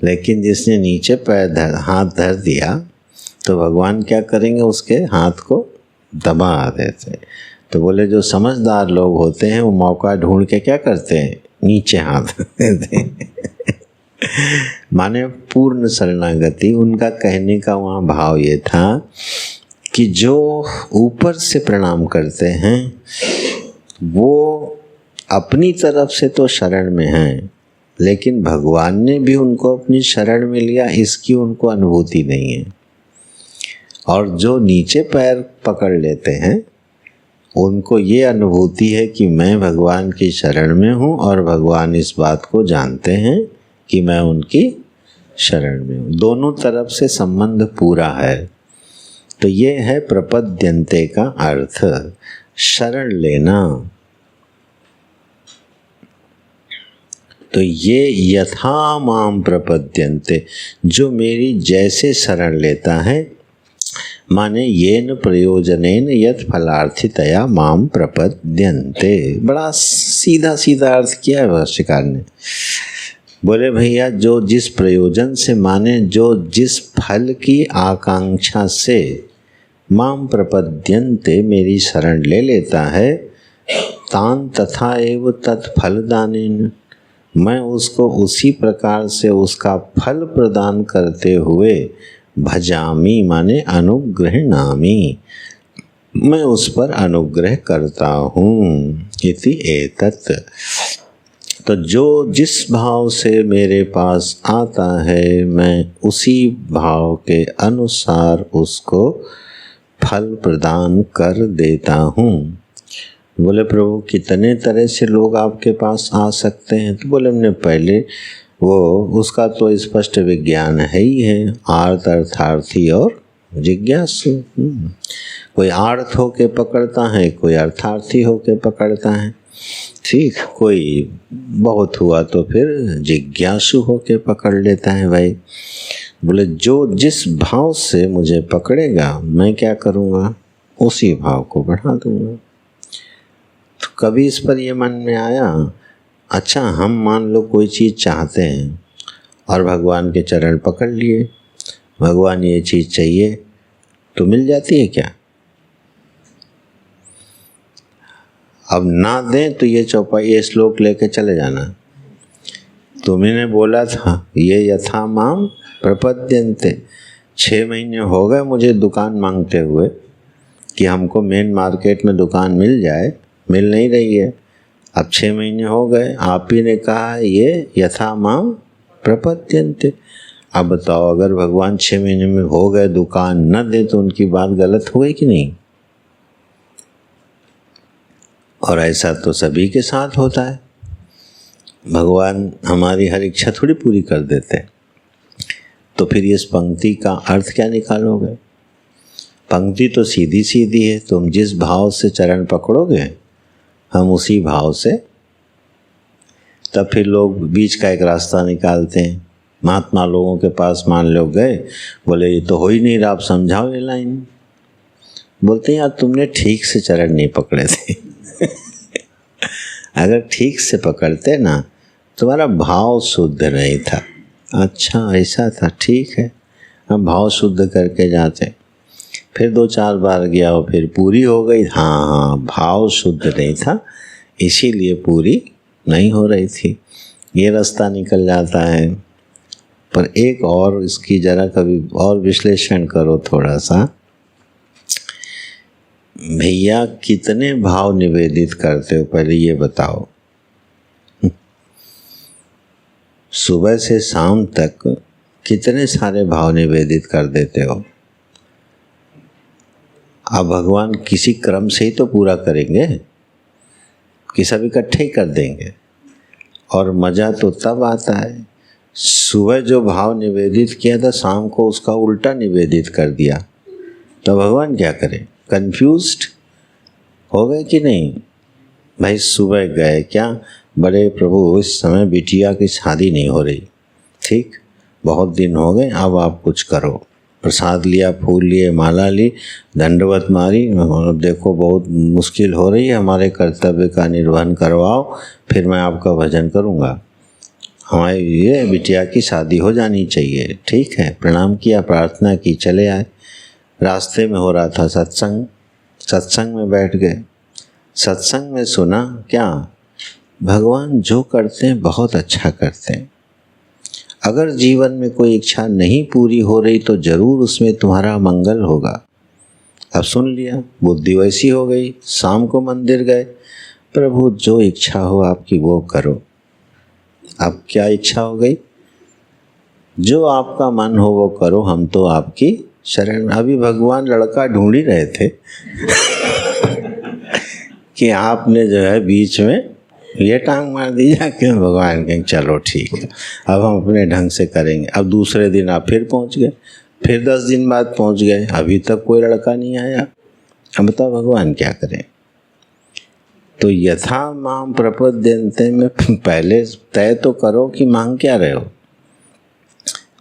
लेकिन जिसने नीचे पैर हाथ धर दिया तो भगवान क्या करेंगे, उसके हाथ को दबा देते। तो बोले जो समझदार लोग होते हैं वो मौका ढूंढ के क्या करते हैं, नीचे हाथ देते हैं। माने पूर्ण शरणागति। उनका कहने का वहाँ भाव ये था कि जो ऊपर से प्रणाम करते हैं वो अपनी तरफ से तो शरण में हैं, लेकिन भगवान ने भी उनको अपनी शरण में लिया, इसकी उनको अनुभूति नहीं है। और जो नीचे पैर पकड़ लेते हैं उनको ये अनुभूति है कि मैं भगवान की शरण में हूँ और भगवान इस बात को जानते हैं कि मैं उनकी शरण में हूँ। दोनों तरफ से संबंध पूरा है। तो ये है प्रपद्यन्ते का अर्थ, शरण लेना। तो ये यथा माम प्रपद्यन्ते, जो मेरी जैसे शरण लेता है, माने येन प्रयोजनेन यत् फलार्थितया माम प्रपद्यन्ते। बड़ा सीधा सीधा अर्थ किया है भाष्यकार ने। बोले भैया जो जिस प्रयोजन से, माने जो जिस फल की आकांक्षा से माम प्रपद्यन्ते मेरी शरण ले लेता है, तान तथा एव तत्फलदानेन, मैं उसको उसी प्रकार से उसका फल प्रदान करते हुए भजामी माने अनुग्रहणामि, मैं उस पर अनुग्रह करता हूँ। इति एतत्, तो जो जिस भाव से मेरे पास आता है मैं उसी भाव के अनुसार उसको फल प्रदान कर देता हूँ। बोले प्रभु कितने तरह से लोग आपके पास आ सकते हैं? तो बोले हमने पहले वो उसका तो स्पष्ट विज्ञान है ही है, आर्त अर्थार्थी और जिज्ञासु। कोई आर्थ होके पकड़ता है, कोई अर्थार्थी होके पकड़ता है, ठीक। कोई बहुत हुआ तो फिर जिज्ञासु होके पकड़ लेता है भाई। बोले जो जिस भाव से मुझे पकड़ेगा मैं क्या करूँगा, उसी भाव को बढ़ा दूँगा। तो कभी इस पर ये मन में आया, अच्छा हम मान लो कोई चीज़ चाहते हैं और भगवान के चरण पकड़ लिए, भगवान ये चीज़ चाहिए, तो मिल जाती है क्या? अब ना दें तो ये चौपाई, ये श्लोक लेके चले जाना। तुमने बोला था ये यथा माम प्रपद्यन्ते, 6 महीने हो गए मुझे दुकान मांगते हुए कि हमको मेन मार्केट में दुकान मिल जाए, मिल नहीं रही है। अब 6 महीने हो गए, आप ही ने कहा ये यथा माम प्रपद्यन्ते। अब बताओ अगर भगवान 6 महीने में हो गए दुकान न दे तो उनकी बात गलत हुई कि नहीं? और ऐसा तो सभी के साथ होता है, भगवान हमारी हर इच्छा थोड़ी पूरी कर देते। तो फिर इस पंक्ति का अर्थ क्या निकालोगे? पंक्ति तो सीधी सीधी है, तुम जिस भाव से चरण पकड़ोगे हम उसी भाव से। तब फिर लोग बीच का एक रास्ता निकालते हैं। महात्मा लोगों के पास मान लो गए, बोले ये तो हो ही नहीं रहा, आप समझाओ ये लाइन। बोलते हैं यार तुमने ठीक से चरण नहीं पकड़े थे। अगर ठीक से पकड़ते ना, तुम्हारा भाव शुद्ध नहीं था। अच्छा ऐसा था, ठीक है, हम भाव शुद्ध करके जाते। फिर 2-4 बार गया और फिर पूरी हो गई। हाँ, भाव शुद्ध नहीं था इसीलिए पूरी नहीं हो रही थी, ये रास्ता निकल जाता है। पर एक और इसकी जरा कभी और विश्लेषण करो थोड़ा सा। भैया कितने भाव निवेदित करते हो पहले ये बताओ? सुबह से शाम तक कितने सारे भाव निवेदित कर देते हो? अब भगवान किसी क्रम से ही तो पूरा करेंगे कि सब इकट्ठे ही कर देंगे। और मज़ा तो तब आता है, सुबह जो भाव निवेदित किया था शाम को उसका उल्टा निवेदित कर दिया, तो भगवान क्या करें? कंफ्यूज्ड हो गए कि नहीं? भाई सुबह गए क्या, बड़े प्रभु इस समय बिटिया की शादी नहीं हो रही, ठीक, बहुत दिन हो गए, अब आप कुछ करो। प्रसाद लिया, फूल लिए, माला ली, दंडवत मारी, देखो बहुत मुश्किल हो रही है, हमारे कर्तव्य का निर्वहन करवाओ, फिर मैं आपका भजन करूँगा। हमारी ये बिटिया की शादी हो जानी चाहिए, ठीक है। प्रणाम किया, प्रार्थना की, चले आए। रास्ते में हो रहा था सत्संग, सत्संग में बैठ गए। सत्संग में सुना क्या, भगवान जो करते हैं बहुत अच्छा करते हैं। अगर जीवन में कोई इच्छा नहीं पूरी हो रही तो जरूर उसमें तुम्हारा मंगल होगा। अब सुन लिया, बुद्धि वैसी हो गई। शाम को मंदिर गए, प्रभु जो इच्छा हो आपकी वो करो। अब क्या इच्छा हो गई? जो आपका मन हो वो करो, हम तो आपकी शरण। अभी भगवान लड़का ढूंढ ही रहे थे कि आपने जो है बीच में ये टांग मार दी जाके। भगवान कहें चलो ठीक है, अब हम अपने ढंग से करेंगे। अब दूसरे दिन आप फिर पहुंच गए, फिर 10 दिन बाद पहुंच गए, अभी तक कोई लड़का नहीं आया। अब बताओ भगवान क्या करें? तो यथा माम प्रपद्यन्ते में पहले तय तो करो कि मांग क्या रहे हो।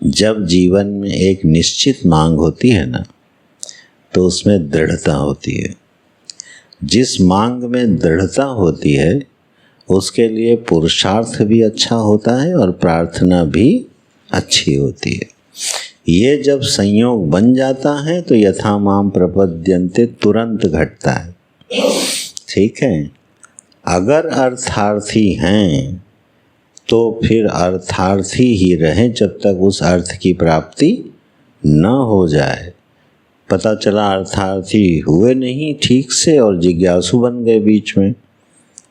जब जीवन में एक निश्चित मांग होती है ना, तो उसमें दृढ़ता होती है। जिस मांग में दृढ़ता होती है उसके लिए पुरुषार्थ भी अच्छा होता है और प्रार्थना भी अच्छी होती है। ये जब संयोग बन जाता है तो यथा माम प्रपद्यन्ते तुरंत घटता है। ठीक है, अगर अर्थार्थी हैं तो फिर अर्थार्थी ही रहें जब तक उस अर्थ की प्राप्ति न हो जाए। पता चला अर्थार्थी हुए नहीं ठीक से और जिज्ञासु बन गए बीच में,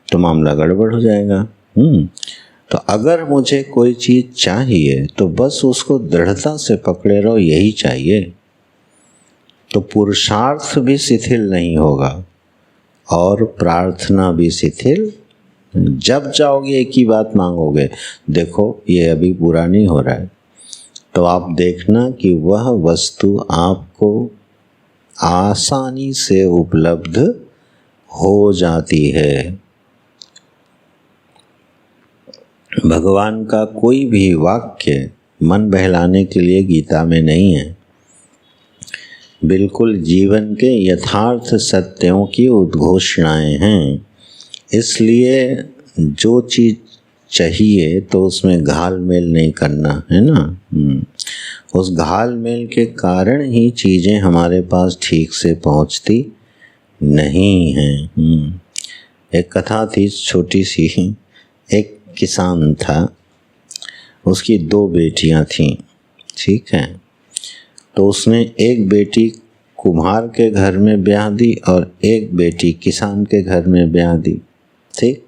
तो मामला गड़बड़ हो जाएगा। तो अगर मुझे कोई चीज़ चाहिए तो बस उसको दृढ़ता से पकड़े रहो, यही चाहिए। तो पुरुषार्थ भी शिथिल नहीं होगा और प्रार्थना भी शिथिल। जब जाओगे एक ही बात मांगोगे, देखो ये अभी पूरा नहीं हो रहा है, तो आप देखना कि वह वस्तु आपको आसानी से उपलब्ध हो जाती है। भगवान का कोई भी वाक्य मन बहलाने के लिए गीता में नहीं है, बिल्कुल जीवन के यथार्थ सत्यों की उद्घोषणाएं हैं। इसलिए जो चीज़ चाहिए तो उसमें घाल मेल नहीं करना है ना। उस घाल मेल के कारण ही चीज़ें हमारे पास ठीक से पहुंचती नहीं हैं। एक कथा थी छोटी सी। एक किसान था, उसकी 2 बेटियां थीं। ठीक है, तो उसने एक बेटी कुम्हार के घर में ब्याह दी और एक बेटी किसान के घर में ब्याह दी। ठीक,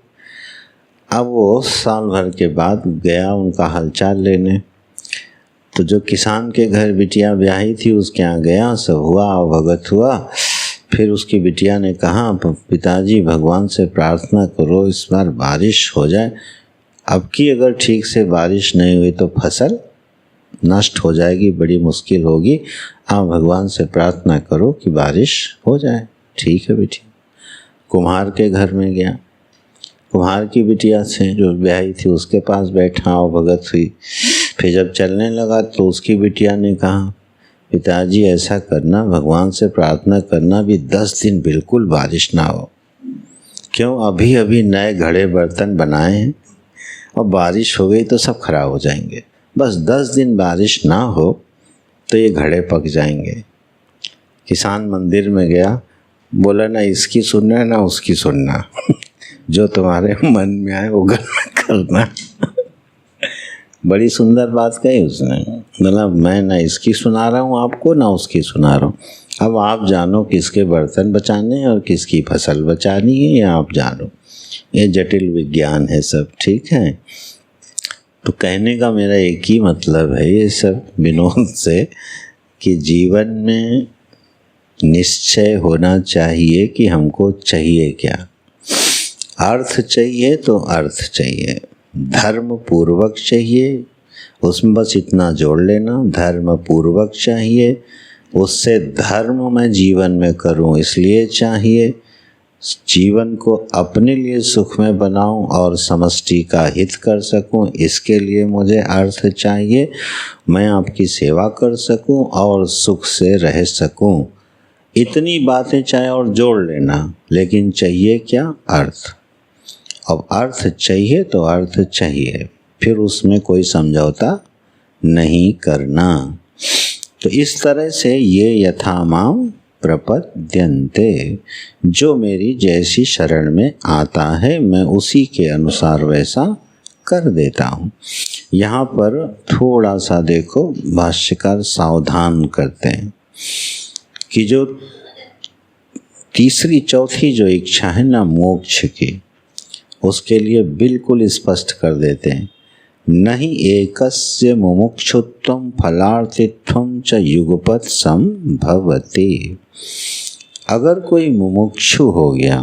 अब वो साल भर के बाद गया उनका हालचाल लेने। तो जो किसान के घर बिटिया ब्याही थी उसके यहाँ गया, सब हुआ, भगत हुआ। फिर उसकी बिटिया ने कहा, पिताजी भगवान से प्रार्थना करो इस बार बारिश हो जाए। अब की अगर ठीक से बारिश नहीं हुई तो फसल नष्ट हो जाएगी, बड़ी मुश्किल होगी। आप भगवान से प्रार्थना करो कि बारिश हो जाए। ठीक है बेटी। कुम्हार के घर में गया, कुम्हार की बिटिया से जो ब्याही थी उसके पास बैठा और भगत हुई। फिर जब चलने लगा तो उसकी बिटिया ने कहा, पिताजी ऐसा करना, भगवान से प्रार्थना करना भी 10 दिन बिल्कुल बारिश ना हो। क्यों? अभी अभी नए घड़े बर्तन बनाए हैं और बारिश हो गई तो सब खराब हो जाएंगे। बस 10 दिन बारिश ना हो तो ये घड़े पक जाएंगे। किसान मंदिर में गया, बोला ना इसकी सुनना ना उसकी सुनना जो तुम्हारे मन में आए वो करना। बड़ी सुंदर बात कही उसने। मतलब मैं ना इसकी सुना रहा हूँ आपको ना उसकी सुना रहा हूँ। अब आप जानो किसके बर्तन बचाने हैं और किसकी फसल बचानी है, या आप जानो। ये जटिल विज्ञान है सब। ठीक है, तो कहने का मेरा एक ही मतलब है ये सब विनोद से, कि जीवन में निश्चय होना चाहिए कि हमको चाहिए क्या। अर्थ चाहिए तो अर्थ चाहिए, धर्म पूर्वक चाहिए, उसमें बस इतना जोड़ लेना, धर्म पूर्वक चाहिए। उससे धर्म मैं जीवन में करूं इसलिए चाहिए, जीवन को अपने लिए सुख में बनाऊं और समष्टि का हित कर सकूं इसके लिए मुझे अर्थ चाहिए। मैं आपकी सेवा कर सकूं और सुख से रह सकूं। इतनी बातें चाहे और जोड़ लेना, लेकिन चाहिए क्या? अर्थ। अब अर्थ चाहिए तो अर्थ चाहिए, फिर उसमें कोई समझौता नहीं करना। तो इस तरह से ये यथा माम प्रपद्यन्ते, जो मेरी जैसी शरण में आता है मैं उसी के अनुसार वैसा कर देता हूँ। यहाँ पर थोड़ा सा देखो, भाष्यकार सावधान करते हैं कि जो तीसरी चौथी जो इच्छा है ना मोक्ष की, उसके लिए बिल्कुल स्पष्ट कर देते हैं, नहीं एकस्य मुमुक्षुत्वं फलार्थित्वं च युगपत् संभवति। अगर कोई मुमुक्षु हो गया,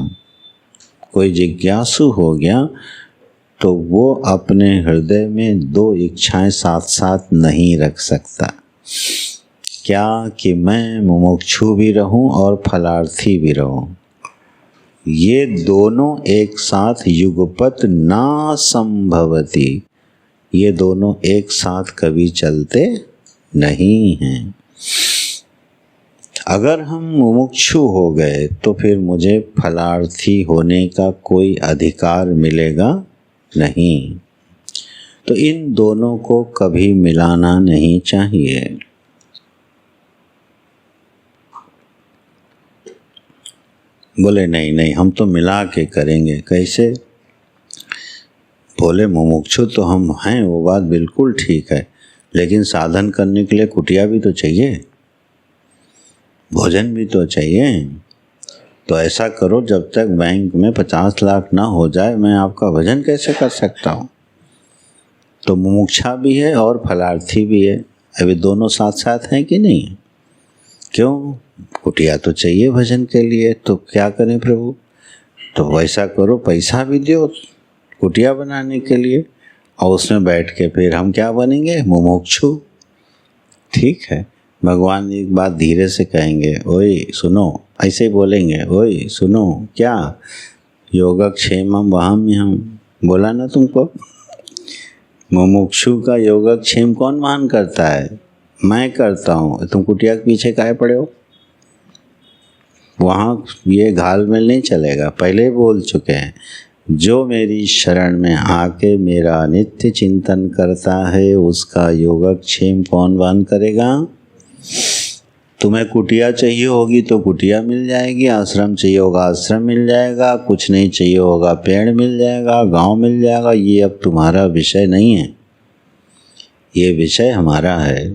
कोई जिज्ञासु हो गया, तो वो अपने हृदय में दो इच्छाएं साथ साथ नहीं रख सकता। क्या कि मैं मुमुक्षु भी रहूं और फलार्थी भी रहूं। ये दोनों एक साथ युगपत ना संभवति, ये दोनों एक साथ कभी चलते नहीं हैं। अगर हम मुमुक्षु हो गए तो फिर मुझे फलार्थी होने का कोई अधिकार मिलेगा नहीं। तो इन दोनों को कभी मिलाना नहीं चाहिए। बोले नहीं नहीं, हम तो मिला के करेंगे। कैसे? बोले मुमुक्षु तो हम हैं, वो बात बिल्कुल ठीक है, लेकिन साधन करने के लिए कुटिया भी तो चाहिए, भोजन भी तो चाहिए। तो ऐसा करो, जब तक बैंक में 50 लाख ना हो जाए मैं आपका भजन कैसे कर सकता हूँ। तो मुमुक्षा भी है और फलार्थी भी है, अभी दोनों साथ साथ हैं कि नहीं? क्यों? कुटिया तो चाहिए भजन के लिए, तो क्या करें प्रभु? तो वैसा करो, पैसा भी दो कुटिया बनाने के लिए, और उसमें बैठ के फिर हम क्या बनेंगे? मुमुक्षु। ठीक है, भगवान एक बात धीरे से कहेंगे, ओए सुनो, ऐसे ही बोलेंगे, ओए सुनो, क्या योगक्षेमम वहाम्यहम्, बोला ना तुमको? मुमुक्षु का योगक्षेम कौन मान करता है? मैं करता हूँ। तुम कुटिया के पीछे काहे पड़े हो? वहाँ ये घाल मेल नहीं चलेगा, पहले बोल चुके हैं। जो मेरी शरण में आके मेरा नित्य चिंतन करता है उसका योगक्षेम कौन मान करेगा? तुम्हें कुटिया चाहिए होगी तो कुटिया मिल जाएगी, आश्रम चाहिए होगा आश्रम मिल जाएगा, कुछ नहीं चाहिए होगा पेड़ मिल जाएगा, गांव मिल जाएगा। ये अब तुम्हारा विषय नहीं है, ये विषय हमारा है।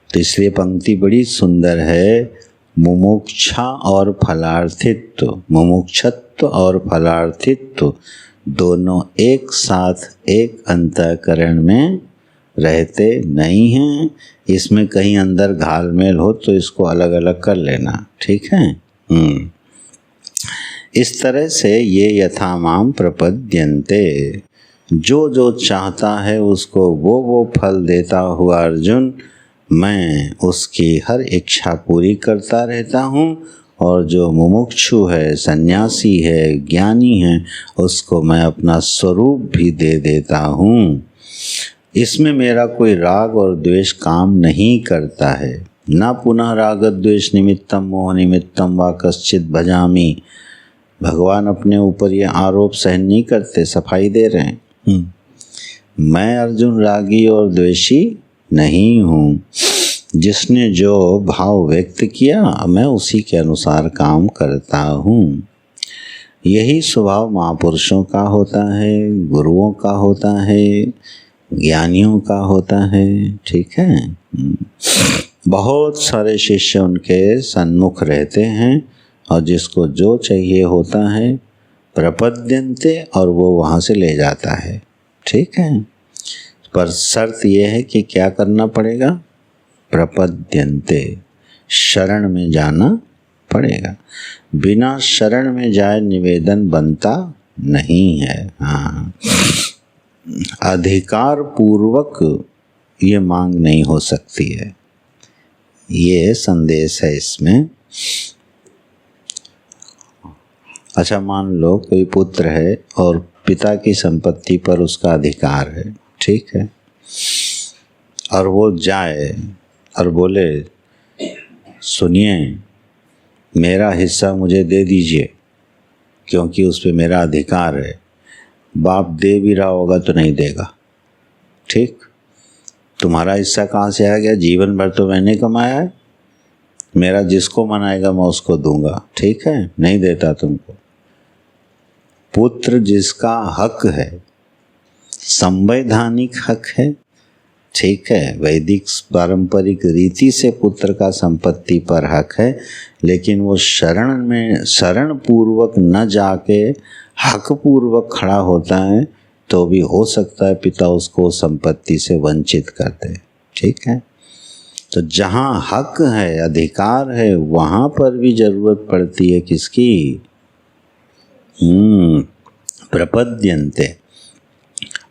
तो इसलिए पंक्ति बड़ी सुंदर है, मुमुक्षा और फलार्थित्व, मुमुक्षत्व और फलार्थित्व दोनों एक साथ एक अंतःकरण में रहते नहीं हैं। इसमें कहीं अंदर घालमेल हो तो इसको अलग अलग कर लेना, ठीक है। इस तरह से ये यथामाम प्रपद्यन्ते, जो जो चाहता है उसको वो फल देता हुआ अर्जुन, मैं उसकी हर इच्छा पूरी करता रहता हूँ। और जो मुमुक्षु है, सन्यासी है, ज्ञानी है, उसको मैं अपना स्वरूप भी दे देता हूँ। इसमें मेरा कोई राग और द्वेष काम नहीं करता है। न पुनः राग द्वेष निमित्तम मोह निमित्तम वा कश्चित भजामि। भगवान अपने ऊपर ये आरोप सहन नहीं करते, सफाई दे रहे हैं। मैं अर्जुन रागी और द्वेषी नहीं हूँ। जिसने जो भाव व्यक्त किया मैं उसी के अनुसार काम करता हूँ। यही स्वभाव महापुरुषों का होता है, गुरुओं का होता है, ज्ञानियों का होता है, ठीक है। बहुत सारे शिष्य उनके सन्मुख रहते हैं और जिसको जो चाहिए होता है प्रपद्यन्ते, और वो वहाँ से ले जाता है, ठीक है। पर शर्त यह है कि क्या करना पड़ेगा? प्रपद्यन्ते, शरण में जाना पड़ेगा। बिना शरण में जाए निवेदन बनता नहीं है। हाँ, अधिकार पूर्वक ये मांग नहीं हो सकती है, ये संदेश है इसमें। अच्छा, मान लो कोई पुत्र है और पिता की संपत्ति पर उसका अधिकार है, ठीक है, और वो जाए और बोले सुनिए मेरा हिस्सा मुझे दे दीजिए क्योंकि उस पर मेरा अधिकार है। बाप दे भी रहा होगा तो नहीं देगा, ठीक। तुम्हारा हिस्सा कहाँ से आ गया? जीवन भर तो मैंने कमाया है, मेरा जिसको मन आएगा मैं उसको दूंगा, ठीक है, नहीं देता तुमको। पुत्र जिसका हक है, संवैधानिक हक है, ठीक है, वैदिक पारंपरिक रीति से पुत्र का संपत्ति पर हक है, लेकिन वो शरण पूर्वक न जाके हक पूर्वक खड़ा होता है तो भी हो सकता है पिता उसको संपत्ति से वंचित कर दे। ठीक है, तो जहाँ हक है, अधिकार है, वहाँ पर भी जरूरत पड़ती है किसकी? प्रपद्यन्ते।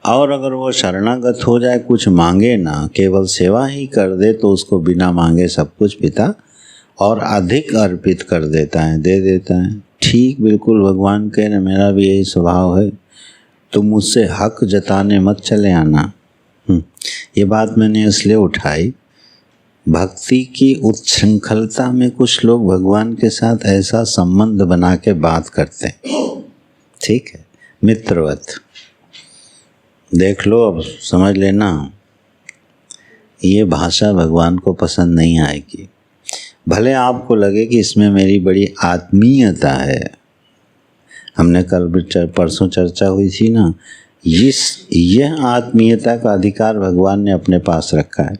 और अगर वो शरणागत हो जाए, कुछ मांगे ना, केवल सेवा ही कर दे, तो उसको बिना मांगे सब कुछ पिता और अधिक अर्पित कर देता है, दे देता है। ठीक बिल्कुल भगवान कह रहे, मेरा भी यही स्वभाव है, तुम मुझसे हक जताने मत चले आना। ये बात मैंने इसलिए उठाई, भक्ति की उच्छृंखलता में कुछ लोग भगवान के साथ ऐसा संबंध बना के बात करते हैं। ठीक है, मित्रवत। देख लो, अब समझ लेना, ये भाषा भगवान को पसंद नहीं आएगी। भले आपको लगे कि इसमें मेरी बड़ी आत्मीयता है, हमने कल परसों चर्चा हुई थी ना, यह आत्मीयता का अधिकार भगवान ने अपने पास रखा है।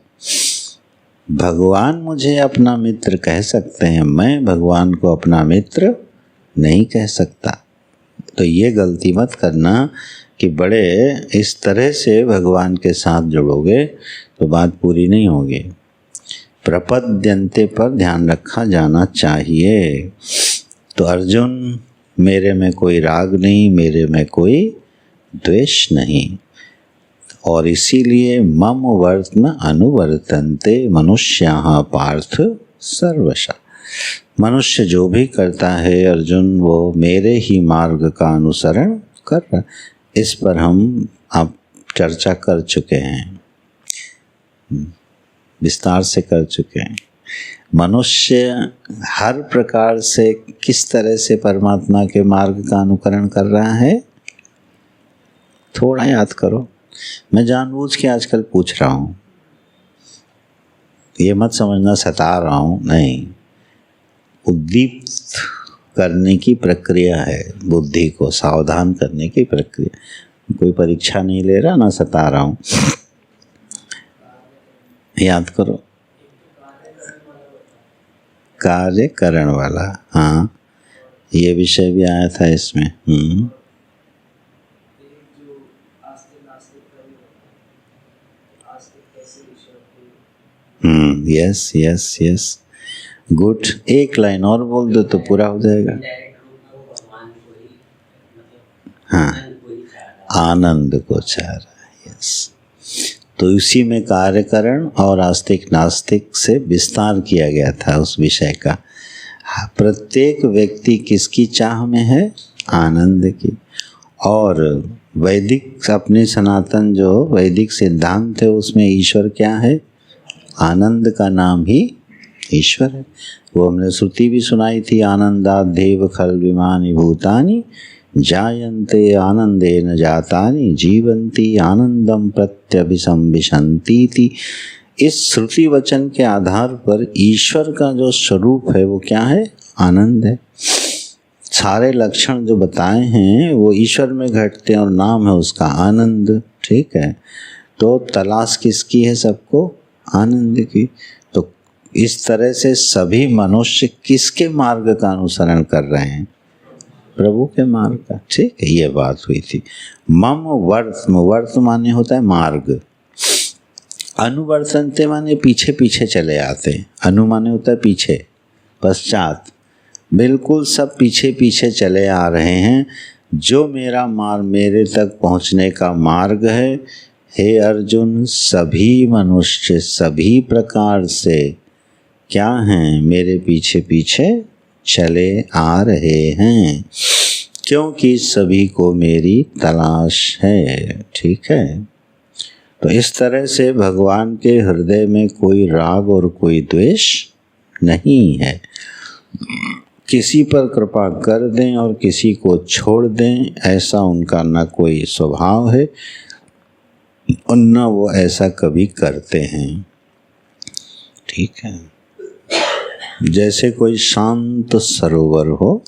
भगवान मुझे अपना मित्र कह सकते हैं, मैं भगवान को अपना मित्र नहीं कह सकता। तो ये गलती मत करना कि बड़े इस तरह से भगवान के साथ जुड़ोगे तो बात पूरी नहीं होगी। प्रपद्यन्ते पर ध्यान रखा जाना चाहिए। तो अर्जुन, मेरे में कोई राग नहीं, मेरे में कोई द्वेष नहीं, और इसीलिए मम वर्त्म अनुवर्तन्ते मनुष्याः पार्थ सर्वशः। मनुष्य जो भी करता है अर्जुन, वो मेरे ही मार्ग का अनुसरण कर रहा। इस पर हम आप चर्चा कर चुके हैं, विस्तार से कर चुके हैं। मनुष्य हर प्रकार से किस तरह से परमात्मा के मार्ग का अनुकरण कर रहा है, थोड़ा याद करो। मैं जानबूझ के आजकल पूछ रहा हूँ, ये मत समझना सता रहा हूँ, नहीं, उद्दीप्त करने की प्रक्रिया है, बुद्धि को सावधान करने की प्रक्रिया। कोई परीक्षा नहीं ले रहा, ना सता रहा हूँ। याद करो, कार्य करण वाला, हाँ, ये विषय भी आया था इसमें। Yes yes yes, good. एक लाइन और बोल दो तो पूरा हो जाएगा। हाँ, आनंद को चाह रहा है, यस। तो इसी में कार्यकरण और आस्तिक नास्तिक से विस्तार किया गया था उस विषय का। प्रत्येक व्यक्ति किसकी चाह में है? आनंद की। और वैदिक, अपने सनातन जो वैदिक सिद्धांत है उसमें ईश्वर क्या है? आनंद का नाम ही ईश्वर है। वो हमने श्रुति भी सुनाई थी, आनंदादेव खल विमानि भूतानि जायन्ते आनंदेन जातानि जीवन्ति आनंदम प्रत्यभिसंविशन्ति थी। इस श्रुति वचन के आधार पर ईश्वर का जो स्वरूप है वो क्या है? आनंद है। सारे लक्षण जो बताए हैं वो ईश्वर में घटते हैं और नाम है उसका आनंद। ठीक है, तो तलाश किसकी है? सबको आनंद की। तो इस तरह से सभी मनुष्य किसके मार्ग का अनुसरण कर रहे हैं? प्रभु के मार्ग का। ठीक है, ये बात हुई थी। मम वर्त्म, वर्त माने होता है मार्ग, अनुवर्तन्ते माने पीछे पीछे चले आते। अनु माने होता है पीछे, पश्चात, बिल्कुल सब पीछे पीछे चले आ रहे हैं। जो मेरा मार्ग, मेरे तक पहुंचने का मार्ग है, हे अर्जुन, सभी मनुष्य सभी प्रकार से क्या हैं? मेरे पीछे पीछे चले आ रहे हैं, क्योंकि सभी को मेरी तलाश है। ठीक है, तो इस तरह से भगवान के हृदय में कोई राग और कोई द्वेष नहीं है। किसी पर कृपा कर दें और किसी को छोड़ दें, ऐसा उनका न कोई स्वभाव है और न वो ऐसा कभी करते हैं। ठीक है, जैसे कोई शांत सरोवर हो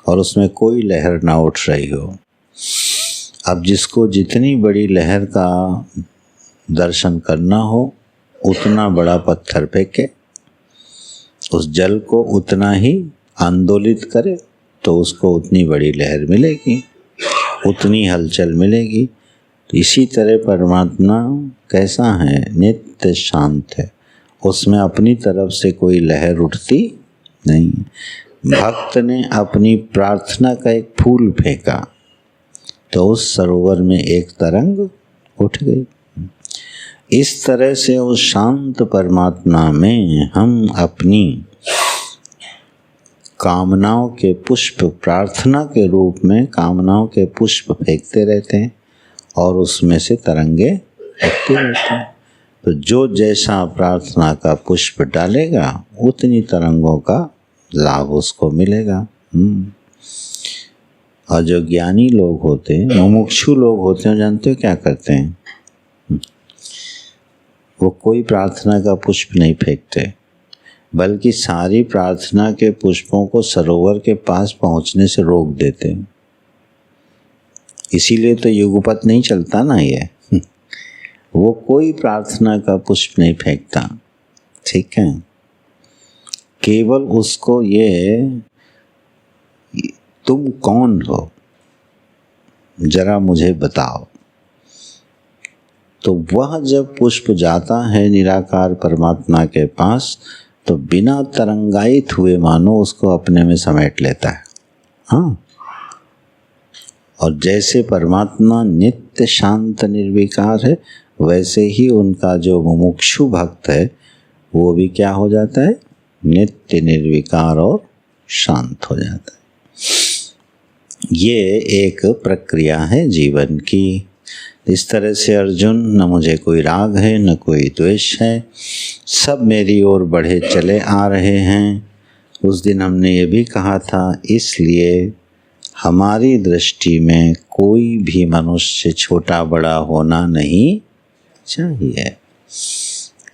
और उसमें कोई लहर ना उठ रही हो। अब जिसको जितनी बड़ी लहर का दर्शन करना हो उतना बड़ा पत्थर फेंके, उस जल को उतना ही आंदोलित करे तो उसको उतनी बड़ी लहर मिलेगी। उतनी हलचल मिलेगी। तो इसी तरह परमात्मा कैसा है? नित्य शांत है, उसमें अपनी तरफ से कोई लहर उठती नहीं। भक्त ने अपनी प्रार्थना का एक फूल फेंका तो उस सरोवर में एक तरंग उठ गई। इस तरह से उस शांत परमात्मा में हम अपनी कामनाओं के पुष्प, प्रार्थना के रूप में कामनाओं के पुष्प फेंकते रहते हैं और उसमें से तरंगे उठती रहती हैं। तो जो जैसा प्रार्थना का पुष्प डालेगा उतनी तरंगों का लाभ उसको मिलेगा। और जो ज्ञानी लोग होते हैं, मुमुक्षु लोग होते हैं, जानते हो क्या करते हैं? वो कोई प्रार्थना का पुष्प नहीं फेंकते, बल्कि सारी प्रार्थना के पुष्पों को सरोवर के पास पहुंचने से रोक देते हैं। इसीलिए तो युगपत नहीं चलता ना ये। वो कोई प्रार्थना का पुष्प नहीं फेंकता, ठीक है। केवल उसको ये, तुम कौन हो जरा मुझे बताओ। तो वह जब पुष्प जाता है निराकार परमात्मा के पास तो बिना तरंगायित हुए मानो उसको अपने में समेट लेता है। हाँ, और जैसे परमात्मा नित्य शांत निर्विकार है, वैसे ही उनका जो मुमुक्षु भक्त है वो भी क्या हो जाता है? नित्य निर्विकार और शांत हो जाता है। ये एक प्रक्रिया है जीवन की। इस तरह से अर्जुन, न मुझे कोई राग है न कोई द्वेष है, सब मेरी ओर बढ़े चले आ रहे हैं। उस दिन हमने ये भी कहा था, इसलिए हमारी दृष्टि में कोई भी मनुष्य छोटा बड़ा होना नहीं चाहिए,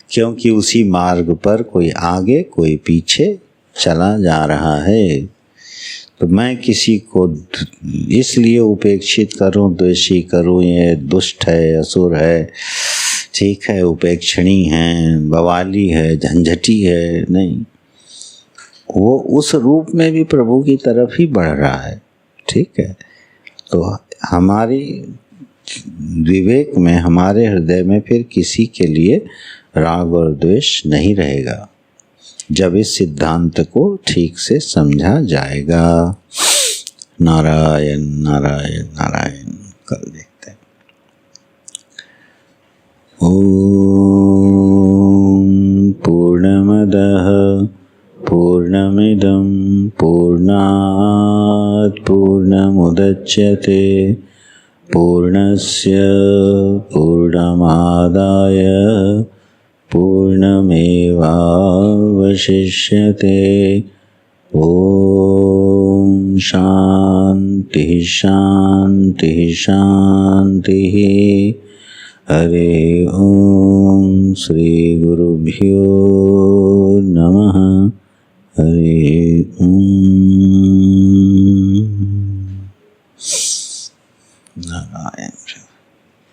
क्योंकि उसी मार्ग पर कोई आगे कोई पीछे चला जा रहा है। तो मैं किसी को इसलिए उपेक्षित करूं, द्वेषी करूं, ये दुष्ट है, असुर है, ठीक है, उपेक्षणी है, बवाली है, झंझटी है, नहीं। वो उस रूप में भी प्रभु की तरफ ही बढ़ रहा है, ठीक है। तो हमारी विवेक में, हमारे हृदय में फिर किसी के लिए राग और द्वेष नहीं रहेगा, जब इस सिद्धांत को ठीक से समझा जाएगा। नारायण नारायण नारायण। कल देखते हैं। ओम पूर्णमदः पूर्णमिदं पूर्णात् पूर्णमुदच्यते पूर्णस्य पूर्णमादाय पूर्णमेवावशिष्यते। ओम शांति शांति शांति। हरे ओम। श्री गुरुभ्यो